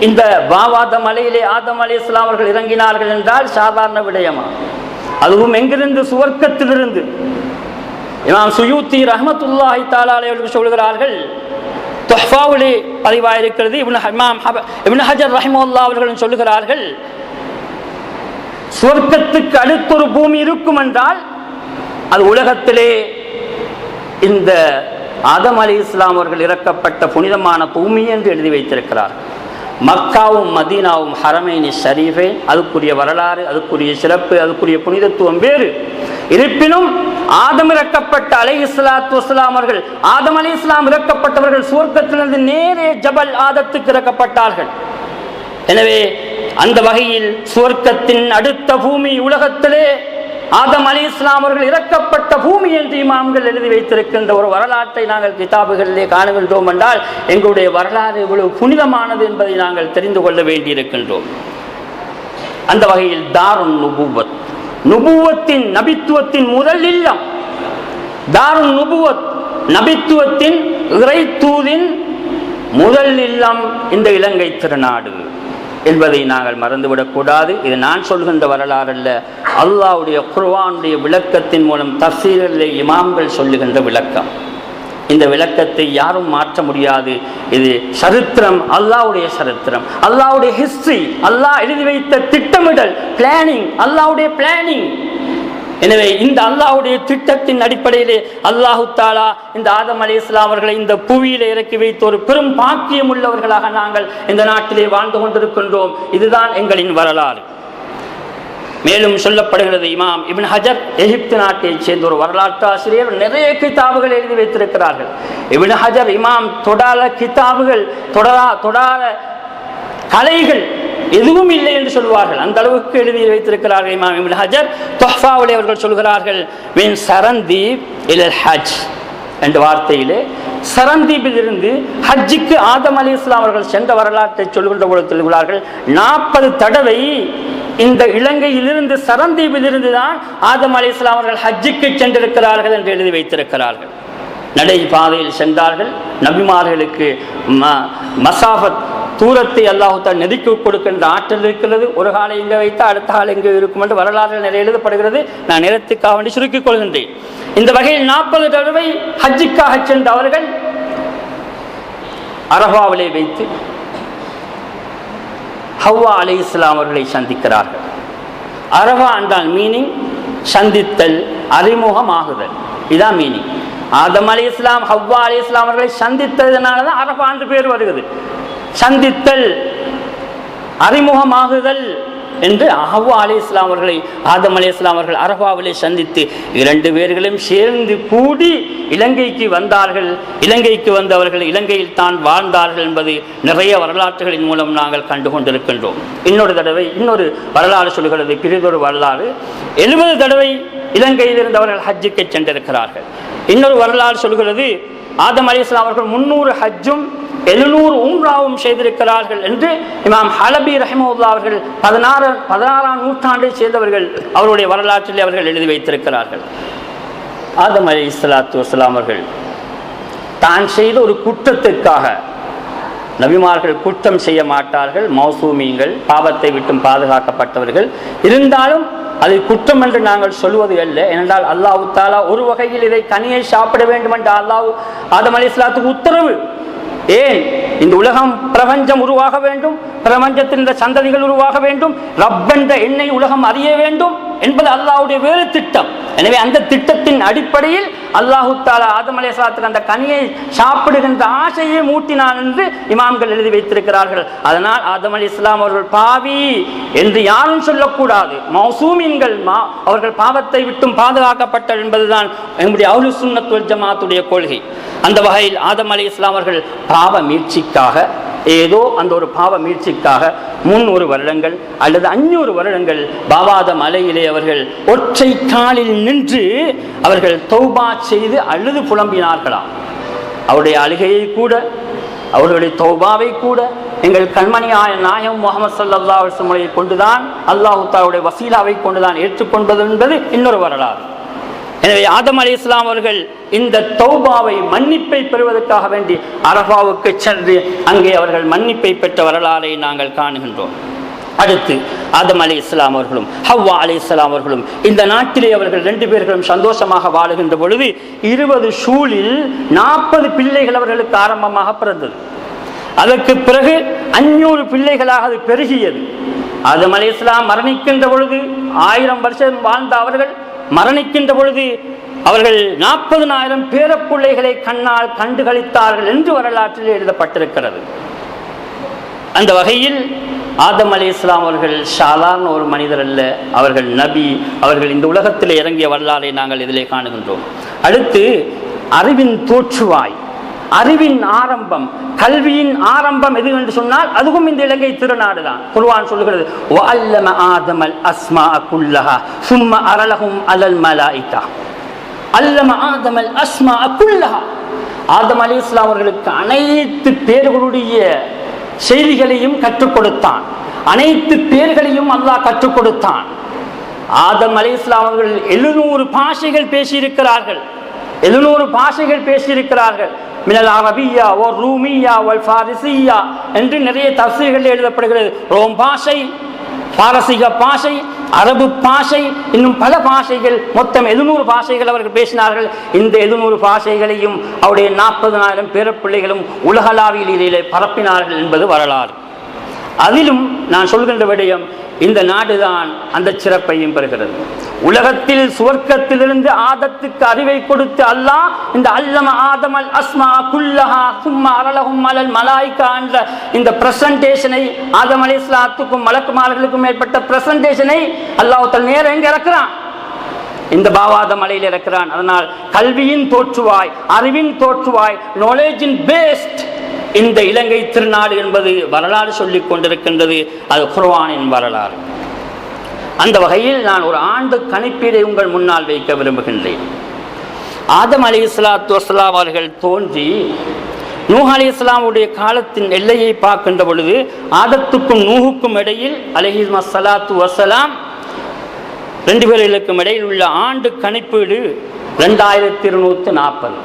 இந்த பாவாத மலையிலே ஆதம் அலைஹிஸ்ஸலாம் அவர்கள் இறங்கினார்கள் என்றால் சாதாரண விடயமா? அதுவும் எங்கிருந்து? சுவர்க்கத்திலிருந்து. இமாம் சுயூத்தி ரஹ்மத்துல்லாஹி தஆலா அலைஹி சொல்கிறார்கள், துஹ்ஃபாவிலே பதிவாயிருக்கிறது. இப்னு ஹஜர் ரஹிமஹுல்லாஹ் அவர்கள் சொல்லுகிறார்கள், சுவர்க்கத்துக்கு அடுத்தொரு பூமி இருக்கும் என்றால் அது உலகத்திலே இந்த ஆதம் அலைஹிஸ்ஸலாம் அவர்கள் இறக்கப்பட்ட புனிதமான பூமி என்று எழுதி வைத்திருக்கிறார். மக்காவும் மதீனாவும் ஹரமைனி ஷரீஃபே, அதுக்குரிய வரலாறு, அதுக்குரிய சிறப்பு, அதுக்குரிய புனிதத்துவம் வேறு. இருப்பினும் ஆதம் இறக்கப்பட்ட அலைஹிஸ்ஸலாத்து வஸ்ஸலாம் அவர்கள், ஆதம் அலைஹிஸ்ஸலாம் இறக்கப்பட்டவர்கள் சுவர்க்கத்திலிருந்து நேரே ஜபல் ஆதத்துக்கு இறக்கப்பட்டார்கள். எனவே அந்த வகையில் சுவர்க்கத்தின் அடுத்த பூமி உலகத்திலே ஆதம் அலைஹிஸ்ஸலாம் அவர்கள் இறக்கப்பட்ட பூமி என்று இமாம்கள் எழுதி வைத்திருக்கின்ற ஒரு வரலாற்றை நாங்கள் கிதாபுகளிலே காணுகின்றோம் என்றால் எங்களுடைய வரலாறு இவ்வளவு புனிதமானது என்பதை நாங்கள் தெரிந்து கொள்ள வேண்டியிருக்கின்றோம். அந்த வகையில் தாருன் நுபுவத், நுபுவத்தின் நபித்துவத்தின் முதல் இல்லம், தாருன் நுபுவத் நபித்துவத்தின் இறை தூதின் முதல் இல்லம் இந்த இலங்கை திருநாடு என்பதை நாங்கள் மறந்துவிடக்கூடாது. இது நான் சொல்கின்ற வரலாறு அல்ல, அல்லாஹ்வுடைய குர்ஆனுடைய விளக்கத்தின் மூலம் தஃசீரிலே இமாம்கள் சொல்லுகின்ற விளக்கம். இந்த விளக்கத்தை யாரும் மாற்ற முடியாது. இது சரித்திரம், அல்லாஹ்வுடைய சரித்திரம், அல்லாஹ்வுடைய ஹிஸ்டரி, அல்லாஹ் எழுதி வைத்த திட்டமிடல், பிளானிங், அல்லாஹ்வுடைய பிளானிங். எனவே இந்த அல்லாஹ்வுடைய திட்டத்தின் அடிப்படையிலே அல்லாஹு தஆலா இந்த ஆதம் அலைஹிஸ்ஸலாம் அவர்களை இந்த புவியிலே இறக்கி வைத்த ஒரு பெரும் பாக்கியம் உள்ளவர்களாக நாங்கள் இந்த நாட்டிலே வாழ்ந்து கொண்டிருக்கின்றோம். இதுதான் எங்களின் வரலாறு. மேலும் சொல்லப்படுகிறது, இமாம் இப்னு ஹஜர் எகிப்து நாட்டைச் சேர்ந்த ஒரு வரலாற்று ஆசிரியர், நிறைய கிதாபுகள் எழுதி வைத்திருக்கிறார்கள். இப்னு ஹஜர் இமாம் தொடாத கிதாபுகள், தொடாத கலைகள் எதுவும் இல்லை என்று சொல்வார்கள். அந்த அளவுக்கு எழுதி வைத்திருக்கிறார்கள் இமாம் இப்னு ஹஜர். துஹ்ஃபாவிலே அவர்கள் சொல்கிறார்கள், மின் சரந்தீப் இலல் ஹஜ் என்ற வார்த்தையிலே சரந்தீபிலிருந்து ஹஜ்ஜுக்கு ஆதம் அலைஹிஸ்ஸலாம் அவர்கள் சென்ற வரலாற்றை சொல்கின்ற பொழுது சொல்கிறார்கள், 40 தடவை இந்த இலங்கையிலிருந்து சரந்தீபிலிருந்து தான் ஆதம் அலைஹிஸ்ஸலாம் அவர்கள் ஹஜ்ஜுக்கு சென்றிருக்கிறார்கள் என்று எழுதி வைத்திருக்கிறார்கள். நடை பாதையில் சென்றார்கள். நபிமார்களுக்கு மசாஃபத், தூரத்தை அல்லாஹ் தஆலா நெருக்கி கொடுக்கின்ற ஆற்றல் இருக்கிறது. ஒரு காலை எங்கே வைத்தா அடுத்த காலை எங்கே இருக்கும் என்று வரலாறு நிறைய எழுதப்படுகிறது. நான் நேரத்துக்காக வேண்டி சுருக்கிக் கொள்கின்றேன். இந்த வகையில் 40 தடவை ஹஜ்ஜுக்காக சென்ற அவர்கள் அரஃபாவிலே வைத்து ஹவ்வா அலைஹிஸ்ஸலாம் அவர்களை சந்திக்கிறார்கள். அரஃபா என்றால் மீனிங் சந்தித்தல், அறிமுகமாகுதல், இதான் மீனிங். ஆதம் அலைஹிஸ்ஸலாம் ஹவ்வா அலைஹிஸ்ஸலாம் அவர்களை சந்தித்ததுனால தான் அரஃபா என்று பேர் வருகிறது. சந்தித்தல், அறிமுகமாகுதல் என்று ஹவ்வா அலைஹிஸ்ஸலாம் அவர்களை ஆதம் அலைஹிஸ்ஸலாம் அவர்கள் அரஃபாவிலே சந்தித்து 2 பேர்களும் சேர்ந்து கூடி இலங்கைக்கு வந்தார்கள். இலங்கைக்கு வந்தவர்கள் இலங்கையில் தான் வாழ்ந்தார்கள் என்பது நிறைய வரலாற்றுகளின் மூலம் நாங்கள் கண்டு கொண்டிருக்கின்றோம். இன்னொரு வரலாறு சொல்கிறது, பிரிதொரு வரலாறு, 70 தடவை இலங்கையில் இருந்தவர்கள் ஹஜ்ஜுக்கு சென்றிருக்கிறார்கள். இன்னொரு வரலாறு சொல்கிறது, ஆதம் அலைஹிஸ்ஸலாம் அவர்கள் 300 ஹஜ்ஜும் 700 உம்ராவும் செய்திருக்கிறார்கள் என்று இமாம் ஹலபி ரஹிமஹுல்லாஹ் அவர்கள் 16ஆம் நூற்றாண்டை சேர்ந்தவர்கள் அவருடைய வரலாற்றில் அவர்கள் எழுதி வைத்திருக்கிறார்கள். ஆதம் அலைஹிஸ்ஸலாத்து வஸ்ஸலாம் அவர்கள் தான் செய்த ஒரு குற்றத்திற்காக, நபிமார்கள் குற்றம் செய்ய மாட்டார்கள், மௌசூமீங்கள், பாவத்தை விட்டும் பாதுகாக்கப்பட்டவர்கள், இருந்தாலும் அதை குற்றம் என்று நாங்கள் சொல்வது அல்ல. ஏனென்றால் அல்லாஹ் தஆலா ஒரு வகையில் இதை கனியை சாப்பிட வேண்டும் என்று அல்லாஹ் ஆதம் அலைஹிஸ்ஸலாத்துக்கு உத்தரவு. ஏன் இந்த உலகம் பிரபஞ்சம் உருவாக வேண்டும், பிரபஞ்சத்தின் இந்த சந்ததிகள் உருவாக வேண்டும், ரப்பென்ற எண்ணெய் உலகம் அறிய வேண்டும் என்பது அல்லாஹ்வுடைய வேறு திட்டம். எனவே அந்த திட்டத்தின் அடிப்படையில் அல்லாஹ் தஆலா ஆதம் அலைஹிஸ்ஸலாத்துக்கு அந்த கனியை சாப்பிடுகின்ற ஆசையை மூட்டினான் என்று இமாம்கள் எழுதி வைத்திருக்கிறார்கள். அதனால் ஆதம் அலைஹிஸ்ஸலாம் அவர்கள் பாவி என்று யாரும் சொல்லக்கூடாது. மௌசூமீன்கள், அவர்கள் பாவத்தை விட்டும் பாதுகாக்கப்பட்டார் என்பதுதான் எங்களுடைய அஹ்லுஸ் சுன்னத் வல் ஜமாஅத்துடைய கொள்கை. அந்த வகையில் ஆதம் அலைஹிஸ்ஸலாம் அவர்கள் பாவ மீட்சிக்காக, ஏதோ அந்த ஒரு பாவ மீட்சிக்காக 300 வருடங்கள் அல்லது 500 வருடங்கள் பாவாத மலையிலே அவர்கள் ஒற்றை காலில் நின்று அவர்கள் தௌபா செய்து அழுது புலம்பினார்களாம். அவருடைய அழுகையை கூட, அவர்களுடைய தௌபாவை கூட எங்கள் கண்மணியாய நாயகம் முஹம்மது ஸல்லல்லாஹு அலைஹி வஸல்லம் கொண்டுதான், அல்லாஹ் தஆலாவுடைய வசீலாவை கொண்டுதான் ஏற்றுக்கொண்டது என்பது இன்னொரு வரலாறு. எனவே ஆதம் அலைஹிஸ்ஸலாம் அவர்கள் இந்த தௌபாவை, மன்னிப்பை பெறுவதற்காக வேண்டி அரஃபாவுக்கு சென்று அங்கே அவர்கள் மன்னிப்பை பெற்ற வரலாறை நாங்கள் காணுகின்றோம். அடுத்து ஆதம் அலைஹிஸ்ஸலாம் அவர்களும் ஹவ்வா அலைஹிஸ்ஸலாம் அவர்களும் இந்த நாட்டிலே அவர்கள் 2 பேர்களும் சந்தோஷமாக வாழுகின்ற பொழுது 20 சூழில் 40 பிள்ளைகள் அவர்களுக்கு ஆரம்பமாக பிறந்தது. அதற்கு பிறகு 500 பிள்ளைகளாக அது பெருகியது. ஆதம் அலைஹிஸ்ஸலாம் மரணிக்கின்ற பொழுது 1000 வருஷம் வாழ்ந்த அவர்கள் மரணிக்கின்ற பொழுது அவர்கள் 40,000 பேரப்பிள்ளைகளை கண்ணால் கண்டுகளித்தார்கள் என்று வரலாற்றில் எழுதப்பட்டிருக்கிறது. அந்த வகையில் ஆதம் அலைஹிஸ்ஸலாம் அவர்கள் சாதாரண ஒரு மனிதர் அல்ல, அவர்கள் நபி. அவர்கள் இந்த உலகத்தில் இறங்கிய வரலாறை நாங்கள் இதிலே காணுகின்றோம். அடுத்து அறிவின் தோற்றுவாய், அறிவின் ஆரம்பம், கல்வியின் ஆரம்பம் எது என்று சொன்னால் அதுவும் இந்த இலங்கை திருநாடு தான். குர்ஆன் சொல்லுகிறது, வஅல்லம ஆதமல் அஸ்மாஅ குல்லஹா சும்ம அரலஹும் அலல் மலாயிகா. அல்லம ஆதமல் அஸ்மாஅ குல்லஹா. ஆதம் அலைஹிஸ்ஸலாம் அவர்களுக்கு அனைத்து பேர்களுடைய செய்திகளையும் கற்றுக் கொடுத்தான். அனைத்து பேர்களையும் அல்லாஹ் கற்றுக் கொடுத்தான். ஆதம் அலைஹிஸ்ஸலாம் அவர்கள் 700 பாஷைகள் பேசியிருக்கிறார்கள். 700 பாஷைகள் பேசியிருக்கிறார்கள். மினல் அரபியா வல் ரூமியா வல் ஃபாரிசியா என்று நிறைய தஃசீர்கள் எழுதப்படுகிறது. ரோம் பாஷை, பாரசீக பாஷை, அரபு பாஷை, இன்னும் பல பாஷைகள், மொத்தம் 700 பாஷைகள் அவர்கள் பேசினார்கள். இந்த 700 பாஷைகளையும் அவருடைய 40,000 பேரப்பிள்ளைகளும் உலகளாவிலே பரப்பினார்கள் என்பது வரலாறு. அதிலும் நான் சொல்கின்ற விடயம், இந்த நாடுதான் அந்த சிறப்பையும் பெறுகிறது. உலகத்தில் சுவர்க்கத்திலிருந்து ஆதத்துக்கு அறிவை கொடுத்து அல்லாஹ் இந்த அல்லம ஆதமல் அஸ்மா குல்லஹா சும்மா அரலஹும் அலல் மலாயிகா என்ற இந்த பிரசன்டேஷனை, ஆதம் அலைஹிஸ்ஸலாத்துக்கும் மலக்குமார்களுக்கும் ஏற்பட்ட பிரசன்டேஷனை அல்லாஹ் தஆலா நேரா எங்க இறக்குறான்? இந்த பாவாத மலையில் இறக்குறான். அதனால் கல்வியின் தோற்றுவாய், அறிவின் தோற்றுவாய், நாலேஜின் பேஸ்ட் இந்த இலங்கை திருநாடு என்பது வரலாறு சொல்லிக் கொண்டிருக்கின்றது. அது குர்ஆனின் வரலாறு. அந்த வகையில் நான் ஒரு ஆண்டு கணிப்பீடை உங்கள் முன்னால் வைக்க விரும்புகின்றேன். ஆதம் அலைஹிஸ்ஸலாத்து வஸ்ஸலாம் அவர்கள் தோன்றி நூஹ் அலைஹிஸ்ஸலாமுடைய காலத்தின் எல்லையை பார்க்கின்ற பொழுது ஆதத்துக்கும் நூஹுக்கும் இடையில் அலைஹிஸ்ஸலாத்து வஸ்ஸலாம் 2 பேர்களுக்கும் இடையில் உள்ள ஆண்டு கணிப்பீடு 2240.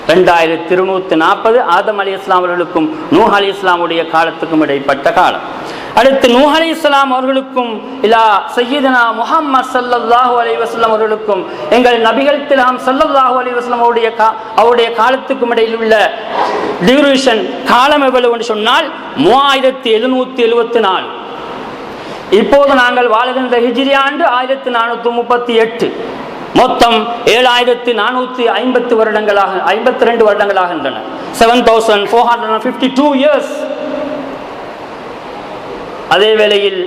2240 ஆதம் அலைஹிஸ்ஸலாம் அவர்களுக்கும் நூஹ் அலைஹிஸ்ஸலாமுடைய காலத்துக்கும் இடைப்பட்ட காலம். அடுத்து நூஹ் அலைஹிஸ்ஸலாம் அவர்களுக்கும் இலா சய்யிதனா முஹம்மது ஸல்லல்லாஹு அலைஹி வஸல்லம் அவர்களுக்கும் எங்கள் நபிகள் திலகம் ஸல்லல்லாஹு அலைஹி வஸல்லம் அவருடைய காலத்துக்கும் இடையில் உள்ள டியூரேஷன் காலம் எவ்வளவு என்று சொன்னால் 3774. இப்போது நாங்கள் வாழுகின்ற ஹிஜ்ரி ஆண்டு 1438. மொத்தம் 7450 வருடங்களாக 52 வருடங்களாகின்றன. 7452 years. அதே வேளையில்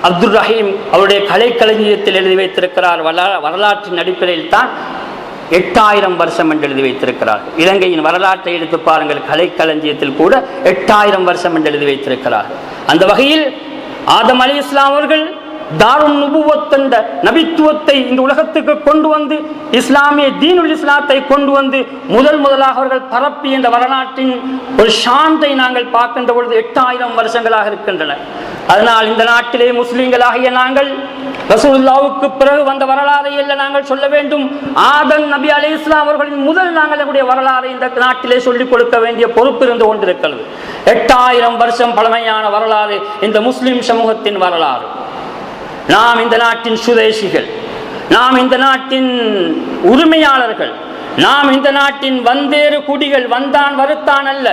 அப்துல் ரஹீம் அவருடைய கலைக்களஞ்சியத்தில் எழுதி வைத்திருக்கிறார், வரலாற்றின் அடிப்படையில் தான் 8000 வருஷம் என்று எழுதி வைத்திருக்கிறார். இலங்கையின் வரலாற்றை எடுத்து பாருங்கள், கலைக்களஞ்சியத்தில் கூட 8000 வருஷம் என்று எழுதி வைத்திருக்கிறார். அந்த வகையில் ஆதம் அலைஹிஸ்ஸலாம் அவர்கள் தாருன் நுபுவத் என்ற நபித்துவத்தை இந்த உலகத்துக்கு கொண்டு வந்து, இஸ்லாமிய தீனுல் இஸ்லாத்தை கொண்டு வந்து முதலாக அவர்கள் பரப்பி என்ற வரலாற்றின் ஒரு சான்றை நாங்கள் பார்க்கின்ற பொழுது 8000 வருஷங்களாக இருக்கின்றன. அதனால் இந்த நாட்டிலே முஸ்லிம்களாகிய நாங்கள் ரசூலுல்லாஹ்வுக்கு பிறகு வந்த வரலாறை எல்லாம் நாங்கள் சொல்ல வேண்டும். ஆதம் நபி அலைஹிஸ்ஸலாம் அவர்களின் முதல் நாங்கள் நம்முடைய வரலாறை இந்த நாட்டிலே சொல்லிக் கொடுக்க வேண்டிய பொறுப்பு இருந்து கொண்டிருக்கிறது. 8000 வருஷம் பழமையான வரலாறு இந்த முஸ்லிம் சமூகத்தின் வரலாறு. நாம் இந்த நாட்டின் சுதேசிகள், நாம் இந்த நாட்டின் உரிமையாளர்கள், நாம் இந்த நாட்டின் வந்தேறு குடிகள், வந்தான் வருத்தான் அல்ல,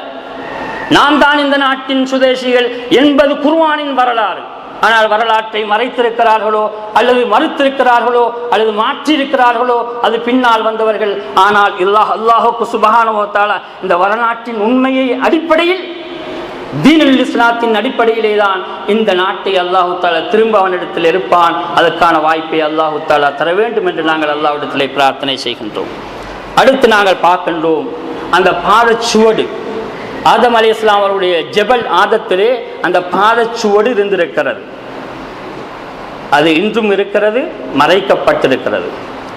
நாம் தான் இந்த நாட்டின் சுதேசிகள் என்பது குர்ஆனின் வரலாறு. ஆனால் வரலாற்றை மறைத்திருக்கிறார்களோ அல்லது மறுத்திருக்கிறார்களோ அல்லது மாற்றியிருக்கிறார்களோ அது பின்னால் வந்தவர்கள். ஆனால் அல்லாஹ் சுப்ஹானஹு வ தஆலா இந்த வரலாற்றின் உண்மையை அடிப்படையில் தீனுல் இஸ்லாத்தின் அடிப்படையிலே தான் இந்த நாட்டை அல்லாஹு தஆலா திரும்ப அவனிடத்தில் இருப்பான். அதற்கான வாய்ப்பை அல்லாஹு தஆலா தர வேண்டும் என்று நாங்கள் அல்லாஹ்விடத்திலே பிரார்த்தனை செய்கின்றோம். அடுத்து நாங்கள் பார்க்கின்றோம் அந்த பாதச்சுவடு. ஆதம் அலைஹிஸ்ஸலாம் அவருடைய ஜபல் ஆதத்திலே அந்த பாதச்சுவடு இருந்திருக்கிறது. அது இன்றும் இருக்கிறது, மறைக்கப்பட்டிருக்கிறது.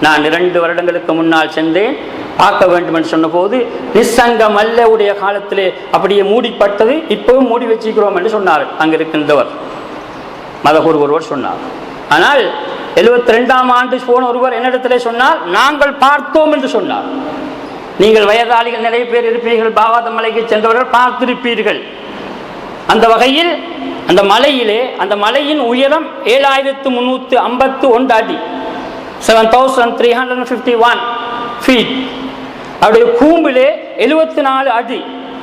நான் 2 வருடங்களுக்கு முன்னால் சென்றேன், பார்க்க வேண்டும் என்று சொன்ன போது நிசங்கம் அல்ல உடைய காலத்திலே அப்படியே மூடிப்பட்டது, இப்பவும் மூடி வச்சுக்கிறோம் என்று சொன்னார் அங்கு இருக்கின்றவர், மதகுரு ஒருவர் சொன்னார். ஆனால் 72ஆம் ஆண்டு போன ஒருவர் என்னிடத்திலே சொன்னார், நாங்கள் பார்த்தோம் என்று சொன்னார். நீங்கள் வயதாளிகள் நிறைய பேர் இருப்பீர்கள், பாவாத மலைக்கு சென்றவர்கள் பார்த்திருப்பீர்கள். அந்த வகையில் அந்த மலையிலே, அந்த மலையின் உயரம் 7351 அடி, 7351 feet. அவருடைய கூம்பிலே 74 அடி.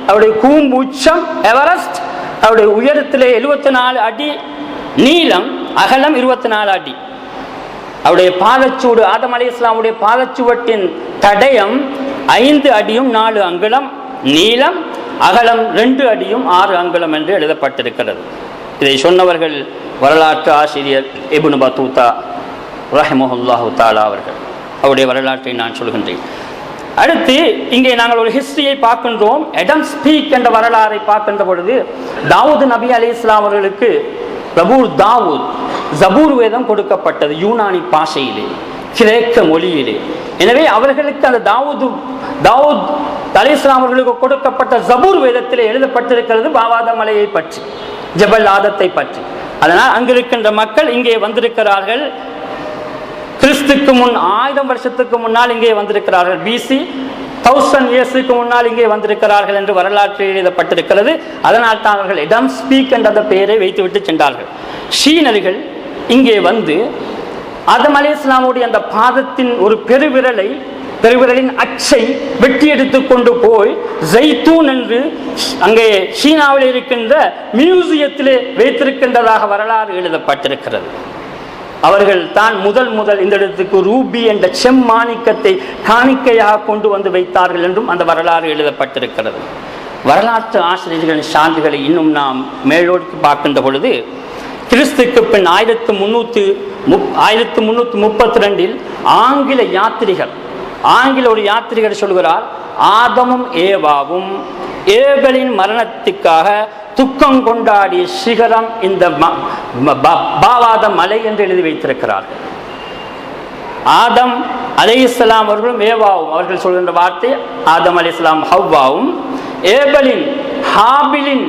அவருடைய கூம்பு உச்சம் எவரெஸ்ட். அவருடைய உயரத்திலே 74 அடி, நீளம் அகலம் 24 அடி. அவருடைய பாதச்சூடு, ஆதம் அலைஹிஸ்ஸலாமுடைய பாதச்சுவட்டின் தடயம் 5 அடியும் 4 அங்குலம் நீளம், அகலம் 2 அடியும் 6 அங்குலம் என்று எழுதப்பட்டிருக்கிறது. இதை சொன்னவர்கள் வரலாற்று ஆசிரியர் இப்னு பத்தூதா ரஹிமஹுல்லாஹு தஆலா அவர்கள். அவருடைய வரலாற்றை நான் சொல்கின்றேன். அடுத்து இங்கே நாங்கள் ஒரு ஹிஸ்டரியை பார்க்கின்றோம். எடம் ஸ்பீக் என்ற வரலாறை பார்க்கின்ற பொழுது, தாவூத் நபி அலைஹிஸ்ஸலாம் அவர்களுக்கு ஜபூர் வேதம் கொடுக்கப்பட்டது யூனானி பாஷையிலே, கிரேக்க மொழியிலே. எனவே அவர்களுக்கு அந்த தாவூத் அலைஹிஸ்ஸலாம் அவர்களுக்கு கொடுக்கப்பட்ட ஜபூர் வேதத்திலே எழுதப்பட்டிருக்கிறது பாவாத மலையை பற்றி, ஜபல் ஆதத்தை பற்றி. அதனால் அங்கிருக்கின்ற மக்கள் இங்கே வந்திருக்கிறார்கள். கிறிஸ்துக்கு முன் 1000 வருஷத்துக்கு முன்னால் இங்கே வந்திருக்கிறார்கள். பிசி 1000 இயர்ஸுக்கு முன்னால் இங்கே வந்திருக்கிறார்கள் என்று வரலாற்றில் எழுதப்பட்டிருக்கிறது. அதனால் தான் அவர்கள் எடம் ஸ்பீக் என்ற அந்த பெயரை வைத்துவிட்டு சென்றார்கள். ஷீனர்கள் இங்கே வந்து ஆதம் அலைஹிஸ்ஸலாமுடைய அந்த பாதத்தின் ஒரு பெருவிரலின் அச்சை வெட்டி எடுத்து கொண்டு போய் ஜைத்தூன் என்று அங்கே சீனாவில் இருக்கின்ற மியூசியத்திலே வைத்திருக்கின்றதாக வரலாறு எழுதப்பட்டிருக்கிறது. அவர்கள் தான் முதல் இந்த இடத்துக்கு ரூபி என்ற செம்மாணிக்கத்தை காணிக்கையாக கொண்டு வந்து வைத்தார்கள் என்றும் அந்த வரலாறு எழுதப்பட்டிருக்கிறது. வரலாற்று ஆசிரியர்களின் சான்றுகளை இன்னும் நாம் மேலோக்கி பார்க்கின்ற பொழுது, கிறிஸ்துக்கு பின் 1332 ஆங்கில ஒரு யாத்திரிகர் சொல்கிறார், ஆதமும் ஏவாவும் ஏபலின் மரணத்துக்காக துக்கம் கொண்டாடிய சிகரம் இந்த பாவாத மலை என்று எழுதி வைத்திருக்கிறார்கள். ஆதம் அலைஹிஸ்ஸலாம் அவர்களும் ஏவாவும், அவர்கள் சொல்கின்ற வார்த்தை ஆதம் அலைஹிஸ்ஸலாம் ஹவ்வாவும், ஏபலின் ஹாபிலின்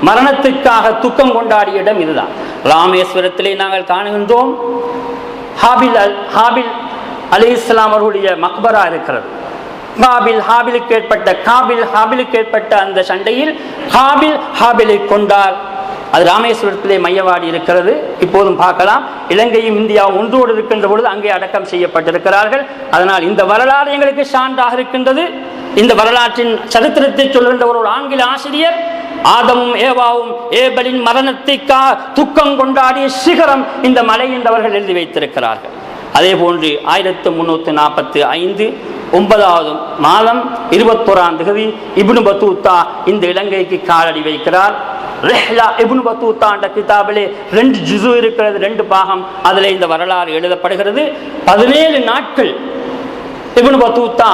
மரணத்துக்காக துக்கம் கொண்டாடிய இடம் இதுதான். ராமேஸ்வரத்திலே நாங்கள் காணுகின்றோம் ஹாபில் அலைஹிஸ்ஸலாம் அவர்களுடைய மக்பரா இருக்கிறது. ஹாபிலுக்கு ஏற்பட்ட அந்த சண்டையில் ஹாபிலை கொண்டார். அது ராமேஸ்வரத்திலே மையவாடி இருக்கிறது. இப்போதும் பார்க்கலாம். இலங்கையும் இந்தியாவும் ஒன்றோடு இருக்கின்ற பொழுது அங்கே அடக்கம் செய்யப்பட்டிருக்கிறார்கள். அதனால் இந்த வரலாறு எங்களுக்கு சான்றாக இருக்கின்றது. இந்த வரலாற்றின் சரித்திரத்தை சொல்கின்ற ஒரு ஆங்கில ஆசிரியர், ஆதமும் ஏவாவும் ஏபலின் மரணத்திற்காக துக்கம் கொண்டாடிய சிகரம் இந்த மலை என்றவர்கள் எழுதி வைத்திருக்கிறார்கள். அதே போன்று 1345 9வது மாதம் 21ஆம் தேதி இப்னு பத்தூத்தா இந்த இலங்கைக்கு காலடி வைக்கிறார். ரெஹ்லா இப்னு பத்தூத்தா என்ற கிதாபிலே 2 ஜுஸு இருக்கிறது, 2 பாகம். அதில் இந்த வரலாறு எழுதப்படுகிறது. 17 நாட்கள் இப்னு பத்தூத்தா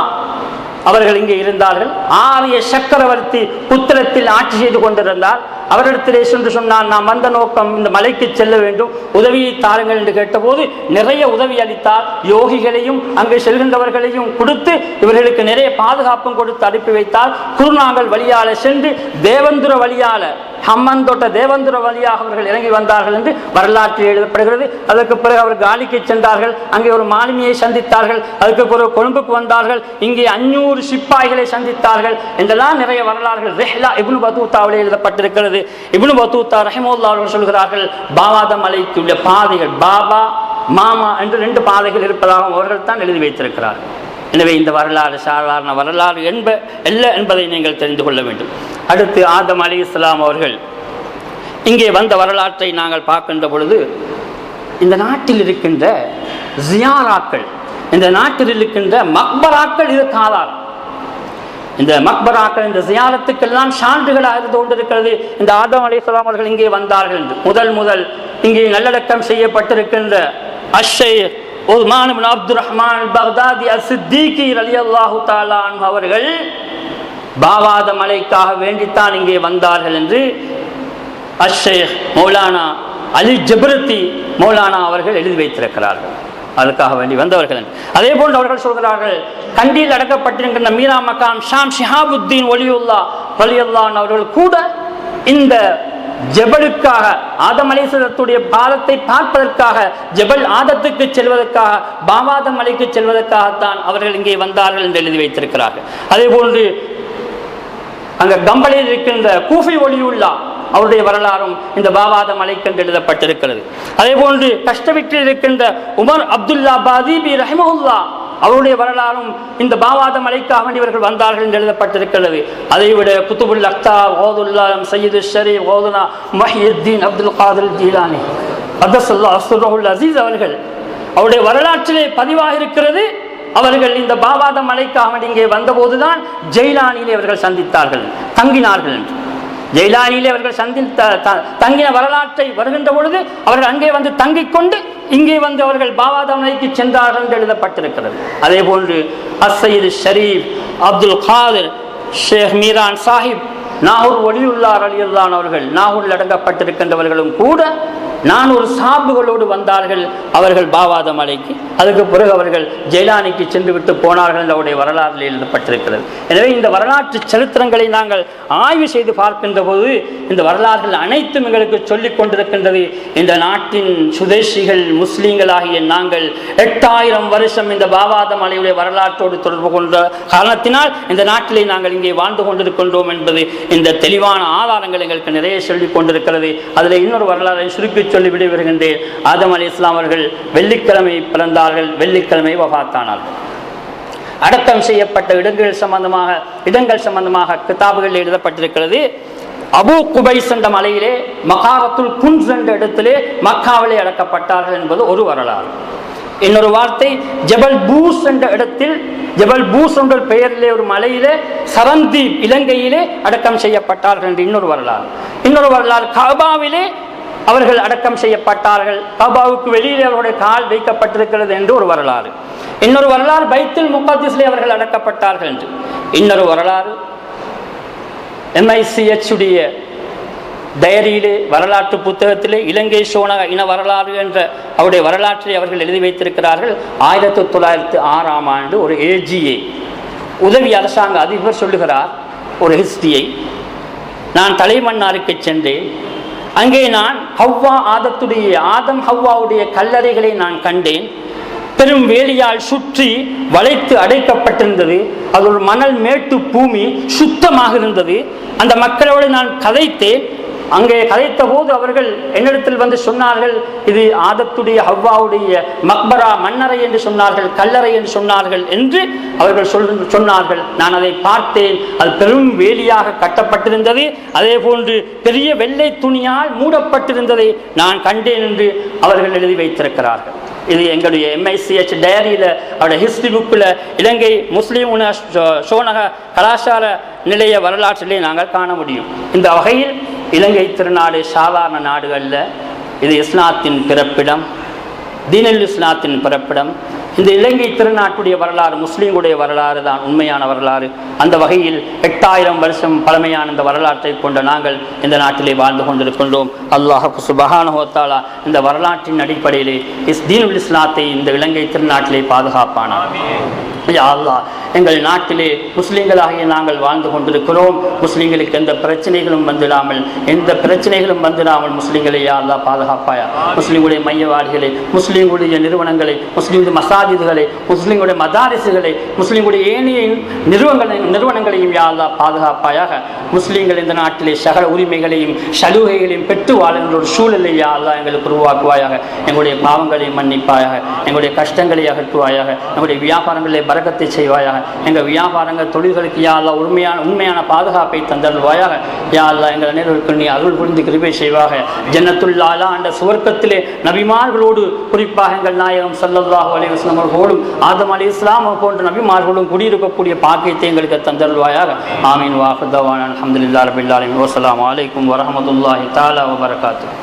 அவர்கள் இங்கே இருந்தார்கள். ஆரிய சக்கரவர்த்தி புத்திரத்தில் ஆட்சி செய்து கொண்டிருந்தார். அவரிடத்திலே சென்று சொன்னார், நாம் வந்த நோக்கம் இந்த மலைக்கு செல்ல வேண்டும், உதவியை தாருங்கள் என்று கேட்டபோது நிறைய உதவி அளித்தார். யோகிகளையும் அங்கே செல்கின்றவர்களையும் கொடுத்து இவர்களுக்கு நிறைய பாதுகாப்பும் கொடுத்து அனுப்பி வைத்தார். குருநாங்கல் வழியால சென்று தேவந்துர வழியால ஹம்மந்தோட்ட தேவந்துர வழியாக அவர்கள் இறங்கி வந்தார்கள் என்று வரலாற்றில் எழுதப்படுகிறது. அதற்கு பிறகு அவர் காலிக்கு சென்றார்கள். அங்கே ஒரு மாலுமியை சந்தித்தார்கள். அதுக்கு பிறகு கொழும்புக்கு வந்தார்கள். இங்கே 500 சிப்பாய்களை சந்தித்தார்கள் என்றெல்லாம் நிறைய வரலாறுகள் ரெஹ்லா இப்னு பத்தூத்தாவில் எழுதப்பட்டிருக்கிறது. இப்னு பத்தூத்தா ரஹிமஹுல்லாஹ் அவர்கள் சொல்கிறார்கள், பாவாத மலைக்குள்ள பாதைகள் பாபா மாமா என்று 2 பாதைகள் இருப்பதாக அவர்கள் தான் எழுதி வைத்திருக்கிறார்கள். எனவே இந்த வரலாறு சாதாரண வரலாறு அல்ல என்பதை நீங்கள் தெரிந்து கொள்ள வேண்டும். அடுத்து ஆதம் அலைஹிஸ்ஸலாம் அவர்கள் இங்கே வந்த வரலாற்றை நாங்கள் பார்க்கின்ற பொழுது, இந்த நாட்டில் இருக்கின்ற ஜியாராக்கள், இந்த நாட்டில் இருக்கின்ற மக்பராக்கள் இதற்கு ஆதாரம். இந்த மக்பராக்கள், இந்த ஜியாரத்துக்கெல்லாம் சான்றுகளாக இருந்து கொண்டிருக்கிறது. இந்த ஆதம் அலைஹிஸ்ஸலாம் அவர்கள் இங்கே வந்தார்கள் என்று முதல் இங்கே நல்லடக்கம் செய்யப்பட்டிருக்கின்ற அஷ்ஷைக் உஸ்மான் இப்னு அப்துர் ரஹ்மான் அல்-பக்தாதி அஸ்-சித்தீகி ரலியல்லாஹு தஆலா அன்ஹு அவர்கள் பாவாத மலைக்காக வேண்டித்தான் இங்கே வந்தார்கள் என்று அஷ்ஷைக் மௌலானா அலி ஜப்ரத்தி மௌலானா அவர்கள் எழுதி வைத்திருக்கிறார்கள். அதுக்காக வேண்டி வந்தவர்கள். அதே போன்று அவர்கள் சொல்கிறார்கள், கண்டியில் அடக்கப்பட்டிருக்கின்ற மீரா மக்காம் ஷாம் ஷிஹாபுத்தீன் வலியுல்லாஹ் ரலியல்லாஹு அன்ஹு அவர்கள் கூட இந்த ஜபலுக்காக, ஆதம் அலைஹிஸ்ஸலாத்துடைய பாதத்தை பார்ப்பதற்காக, ஜபல் ஆதத்துக்கு செல்வதற்காக, பாவாத மலைக்கு செல்வதற்காகத்தான் அவர்கள் இங்கே வந்தார்கள் என்று எழுதி வைத்திருக்கிறார்கள். அதே போன்று அங்க கம்பளில் இருக்கின்ற கூஃபி ஒலியுல்லாஹ் அவருடைய வரலாறும் இந்த பாவாத மலைக்கென்று எழுதப்பட்டிருக்கிறது. அதே போன்று கஷ்டவிட்டில் இருக்கின்ற உமர் அப்துல்லா பாதீபி ரஹிமஹுல்லாஹ் அவருடைய வரலாறும் இந்த பாவாத மலைக்காக வேண்டியவர்கள் வந்தார்கள் என்று எழுதப்பட்டிருக்கிறது. அதைவிட குத்துபுல் அக்தா ஓதுல்லா சையீது ஷரீப் ஓதுனா மஹியுத்தீன் அப்துல் காதிர் ஜீலானி அப்துல் அஸ்ருல் அசீஸ் அவர்கள் அவருடைய வரலாற்றிலே பதிவாக இருக்கிறது. அவர்கள் இந்த பாபாத மலைக்காக இங்கே வந்தபோதுதான் ஜெயிலானியிலே அவர்கள் சந்தித்தார்கள், தங்கினார்கள் என்று. ஜெயிலானியிலே அவர்கள் தங்கின வரலாற்றை வருகின்ற பொழுது அவர்கள் அங்கே வந்து தங்கிக் கொண்டு இங்கே வந்து அவர்கள் பாபாத மலைக்கு சென்றார்கள் என்று எழுதப்பட்டிருக்கிறது. அதே போன்று அஸ்ஸயீது ஷரீப் அப்துல் காதிர் ஷேக் மீரான் சாஹிப் நாகூர் ஒலியுல்லாஹ் ரலியல்லாஹு அன்ஹு அவர்கள் நாகூரில் அடங்கப்பட்டிருக்கின்றவர்களும் கூட 400 சாபுகளோடு வந்தார்கள் அவர்கள் பாபாத மலைக்கு. அதுக்கு பிறகு அவர்கள் ஜெயிலானிக்கு சென்று விட்டு போனார்கள் என்று அவருடைய வரலாற்றில் எழுதப்பட்டிருக்கிறது. எனவே இந்த வரலாற்று சரித்திரங்களை நாங்கள் ஆய்வு செய்து பார்க்கின்ற போது இந்த வரலாறுகள் அனைத்தும் எங்களுக்கு சொல்லிக் கொண்டிருக்கின்றது. இந்த நாட்டின் சுதேசிகள் முஸ்லீம்களாகிய நாங்கள் 8000 வருஷம் இந்த பாபாத மலையுடைய வரலாற்றோடு தொடர்பு கொண்ட காரணத்தினால் இந்த நாட்டிலே நாங்கள் இங்கே வாழ்ந்து கொண்டிருக்கின்றோம் என்பது இந்த தெளிவான ஆதாரங்கள் எங்களுக்கு நிறைய சொல்லிக் கொண்டிருக்கிறது. அதில் இன்னொரு வரலாறை சுருக்கி சொல்லி விடைபெறுகின்றேன். ஆதம் அலைஹிஸ்ஸலாம் அவர்கள் வெள்ளிக்கிழமை பிறந்தார்கள், வெள்ளிக்கிழமை வஃபாத்தானார்கள். அடக்கம் செய்யப்பட்ட இடங்கள் சம்பந்தமாக கிதாபுகளில் எழுதப்பட்டிருக்கிறது. அபு குபைஸ் என்ற மலையிலே மகாரத்துல் குன்ஸ் என்ற இடத்திலே மக்காவிலே அடக்கப்பட்டார்கள் என்பது ஒரு வரலாறு. இன்னொரு வார்த்தை ஜபல் பூஸ் என்ற இடத்தில், ஜபல் பூஸ் என்ற பெயரிலே ஒரு மலையிலே சரந்தீப் இலங்கையிலே அடக்கம் செய்யப்பட்டார்கள் என்று இன்னொரு வரலாறு. இன்னொரு வரலாறு கஅபாவிலே அவர்கள் அடக்கம் செய்யப்பட்டார்கள், கஅபாவுக்கு வெளியிலே அவருடைய கால் வைக்கப்பட்டிருக்கிறது என்று ஒரு வரலாறு. இன்னொரு வரலாறு பைத்துல் முகத்திஸிலே அவர்கள் அடக்கப்பட்டார்கள் என்று. இன்னொரு வரலாறு MICH உடைய டைரியிலே வரலாற்று புத்தகத்திலே இலங்கை சோனக இன வரலாறு என்ற அவருடைய வரலாற்றை அவர்கள் எழுதி வைத்திருக்கிறார்கள். 1906ஆம் ஆண்டு ஒரு AGA உதவி அரசாங்க அதிபர் சொல்லுகிறார் ஒரு ஹிஸ்டரியை. நான் தலைமன்னாருக்கு சென்றேன். அங்கே நான் ஆதம் ஹவ்வாவுடைய கல்லறைகளை நான் கண்டேன். பெரும் வேலியால் சுற்றி வளைத்து அடைக்கப்பட்டிருந்தது. அது ஒரு மணல் மேட்டு பூமி, சுத்தமாக இருந்தது. அந்த மக்களோடு நான் கதைத்தேன். அங்கே கதைத்த போது அவர்கள் என்னிடத்தில் வந்து சொன்னார்கள், இது ஆதத்துடைய ஹவ்வாவுடைய மக்பரா, மன்னரை என்று சொன்னார்கள், கல்லறை என்று சொன்னார்கள் என்று அவர்கள் சொன்னார்கள். நான் அதை பார்த்தேன். அது பெரும் வேலியாக கட்டப்பட்டிருந்தது. அதே போன்று பெரிய வெள்ளை துணியால் மூடப்பட்டிருந்ததை நான் கண்டேன் என்று அவர்கள் எழுதி வைத்திருக்கிறார்கள். இது எங்களுடைய MICH டைரியில் அவருடைய ஹிஸ்டரி புக்கில் இலங்கை முஸ்லீம் சோனக கலாச்சார நிலைய வரலாற்றிலே நாங்கள் காண முடியும். இந்த வகையில் இலங்கை திருநாடு சாதாரண நாடு அல்ல. இது இஸ்லாத்தின் பிறப்பிடம், தீனுல் இஸ்லாத்தின் பிறப்பிடம். இந்த இலங்கை திருநாட்டுடைய வரலாறு முஸ்லீம்களுடைய வரலாறு தான் உண்மையான வரலாறு. அந்த வகையில் 8000 வருஷம் பழமையான இந்த வரலாற்றை கொண்ட நாங்கள் இந்த நாட்டிலே வாழ்ந்து கொண்டிருக்கின்றோம். அல்லாஹ் சுப்ஹானஹு வ தஆலா இந்த வரலாற்றின் அடிப்படையிலே தீனுல் இஸ்லாத்தை இந்த இலங்கை திருநாட்டிலே பாதுகாப்பானார். யா அல்லாஹ், எங்கள் நாட்டிலே முஸ்லீம்களாகிய நாங்கள் வாழ்ந்து கொண்டிருக்கிறோம். முஸ்லீம்களுக்கு எந்த பிரச்சனைகளும் வந்துடாமல் முஸ்லீம்களை யா அல்லாஹ் பாதுகாப்பாயா. முஸ்லீம்களுடைய மையவாடிகளை, முஸ்லீம்களுடைய நிறுவனங்களை, முஸ்லீம்களுடைய மசாஜிதுகளை, முஸ்லீம்களுடைய மதாரிசுகளை, முஸ்லீம்களுடைய ஏனைய நிறுவனங்களையும் யா அல்லாஹ் பாதுகாப்பாயாக. முஸ்லீம்கள் இந்த நாட்டிலே சகல உரிமைகளையும் சலுகைகளையும் பெற்று வாழ்கின்ற ஒரு சூழலை யா அல்லாஹ் எங்களுக்கு உருவாக்குவாயாக. எங்களுடைய பாவங்களை மன்னிப்பாயாக, எங்களுடைய கஷ்டங்களை அகற்றுவாயாக, எங்களுடைய வியாபாரங்களை பரக்கத்தை செய்வாயாக. எங்கள் வியாபாரங்கள் தொழில்களுக்கு யா அல்லாஹ் உண்மையான பாதுகாப்பை தந்தருள்வாயாக. யா அல்லாஹ் எங்கள் அனைவருக்கும் நீ அருள் புரிந்து கிருபை செய்வாக. ஜன்னத்துல் ஆலா என்ற சுவர்க்கத்திலே நபிமார்களோடு, குறிப்பாக எங்கள் நாயகம் ஸல்லல்லாஹு அலைஹி வஸல்லம் அவர்களோடும் ஆதம் அலைஹிஸ்ஸலாம் போன்ற நபிமார்களும் குடியிருக்கக்கூடிய பாக்கியத்தை எங்களுக்கு தந்தருள்வாயாக. ஆமீன். வாஹிர் தவானா அல்ஹம்துலில்லாஹி ரப்பில் ஆலமீன். வஸ்ஸலாமு அலைக்கும் வரஹ்மத்துல்லாஹி தஆலா வபரகாத்துஹு.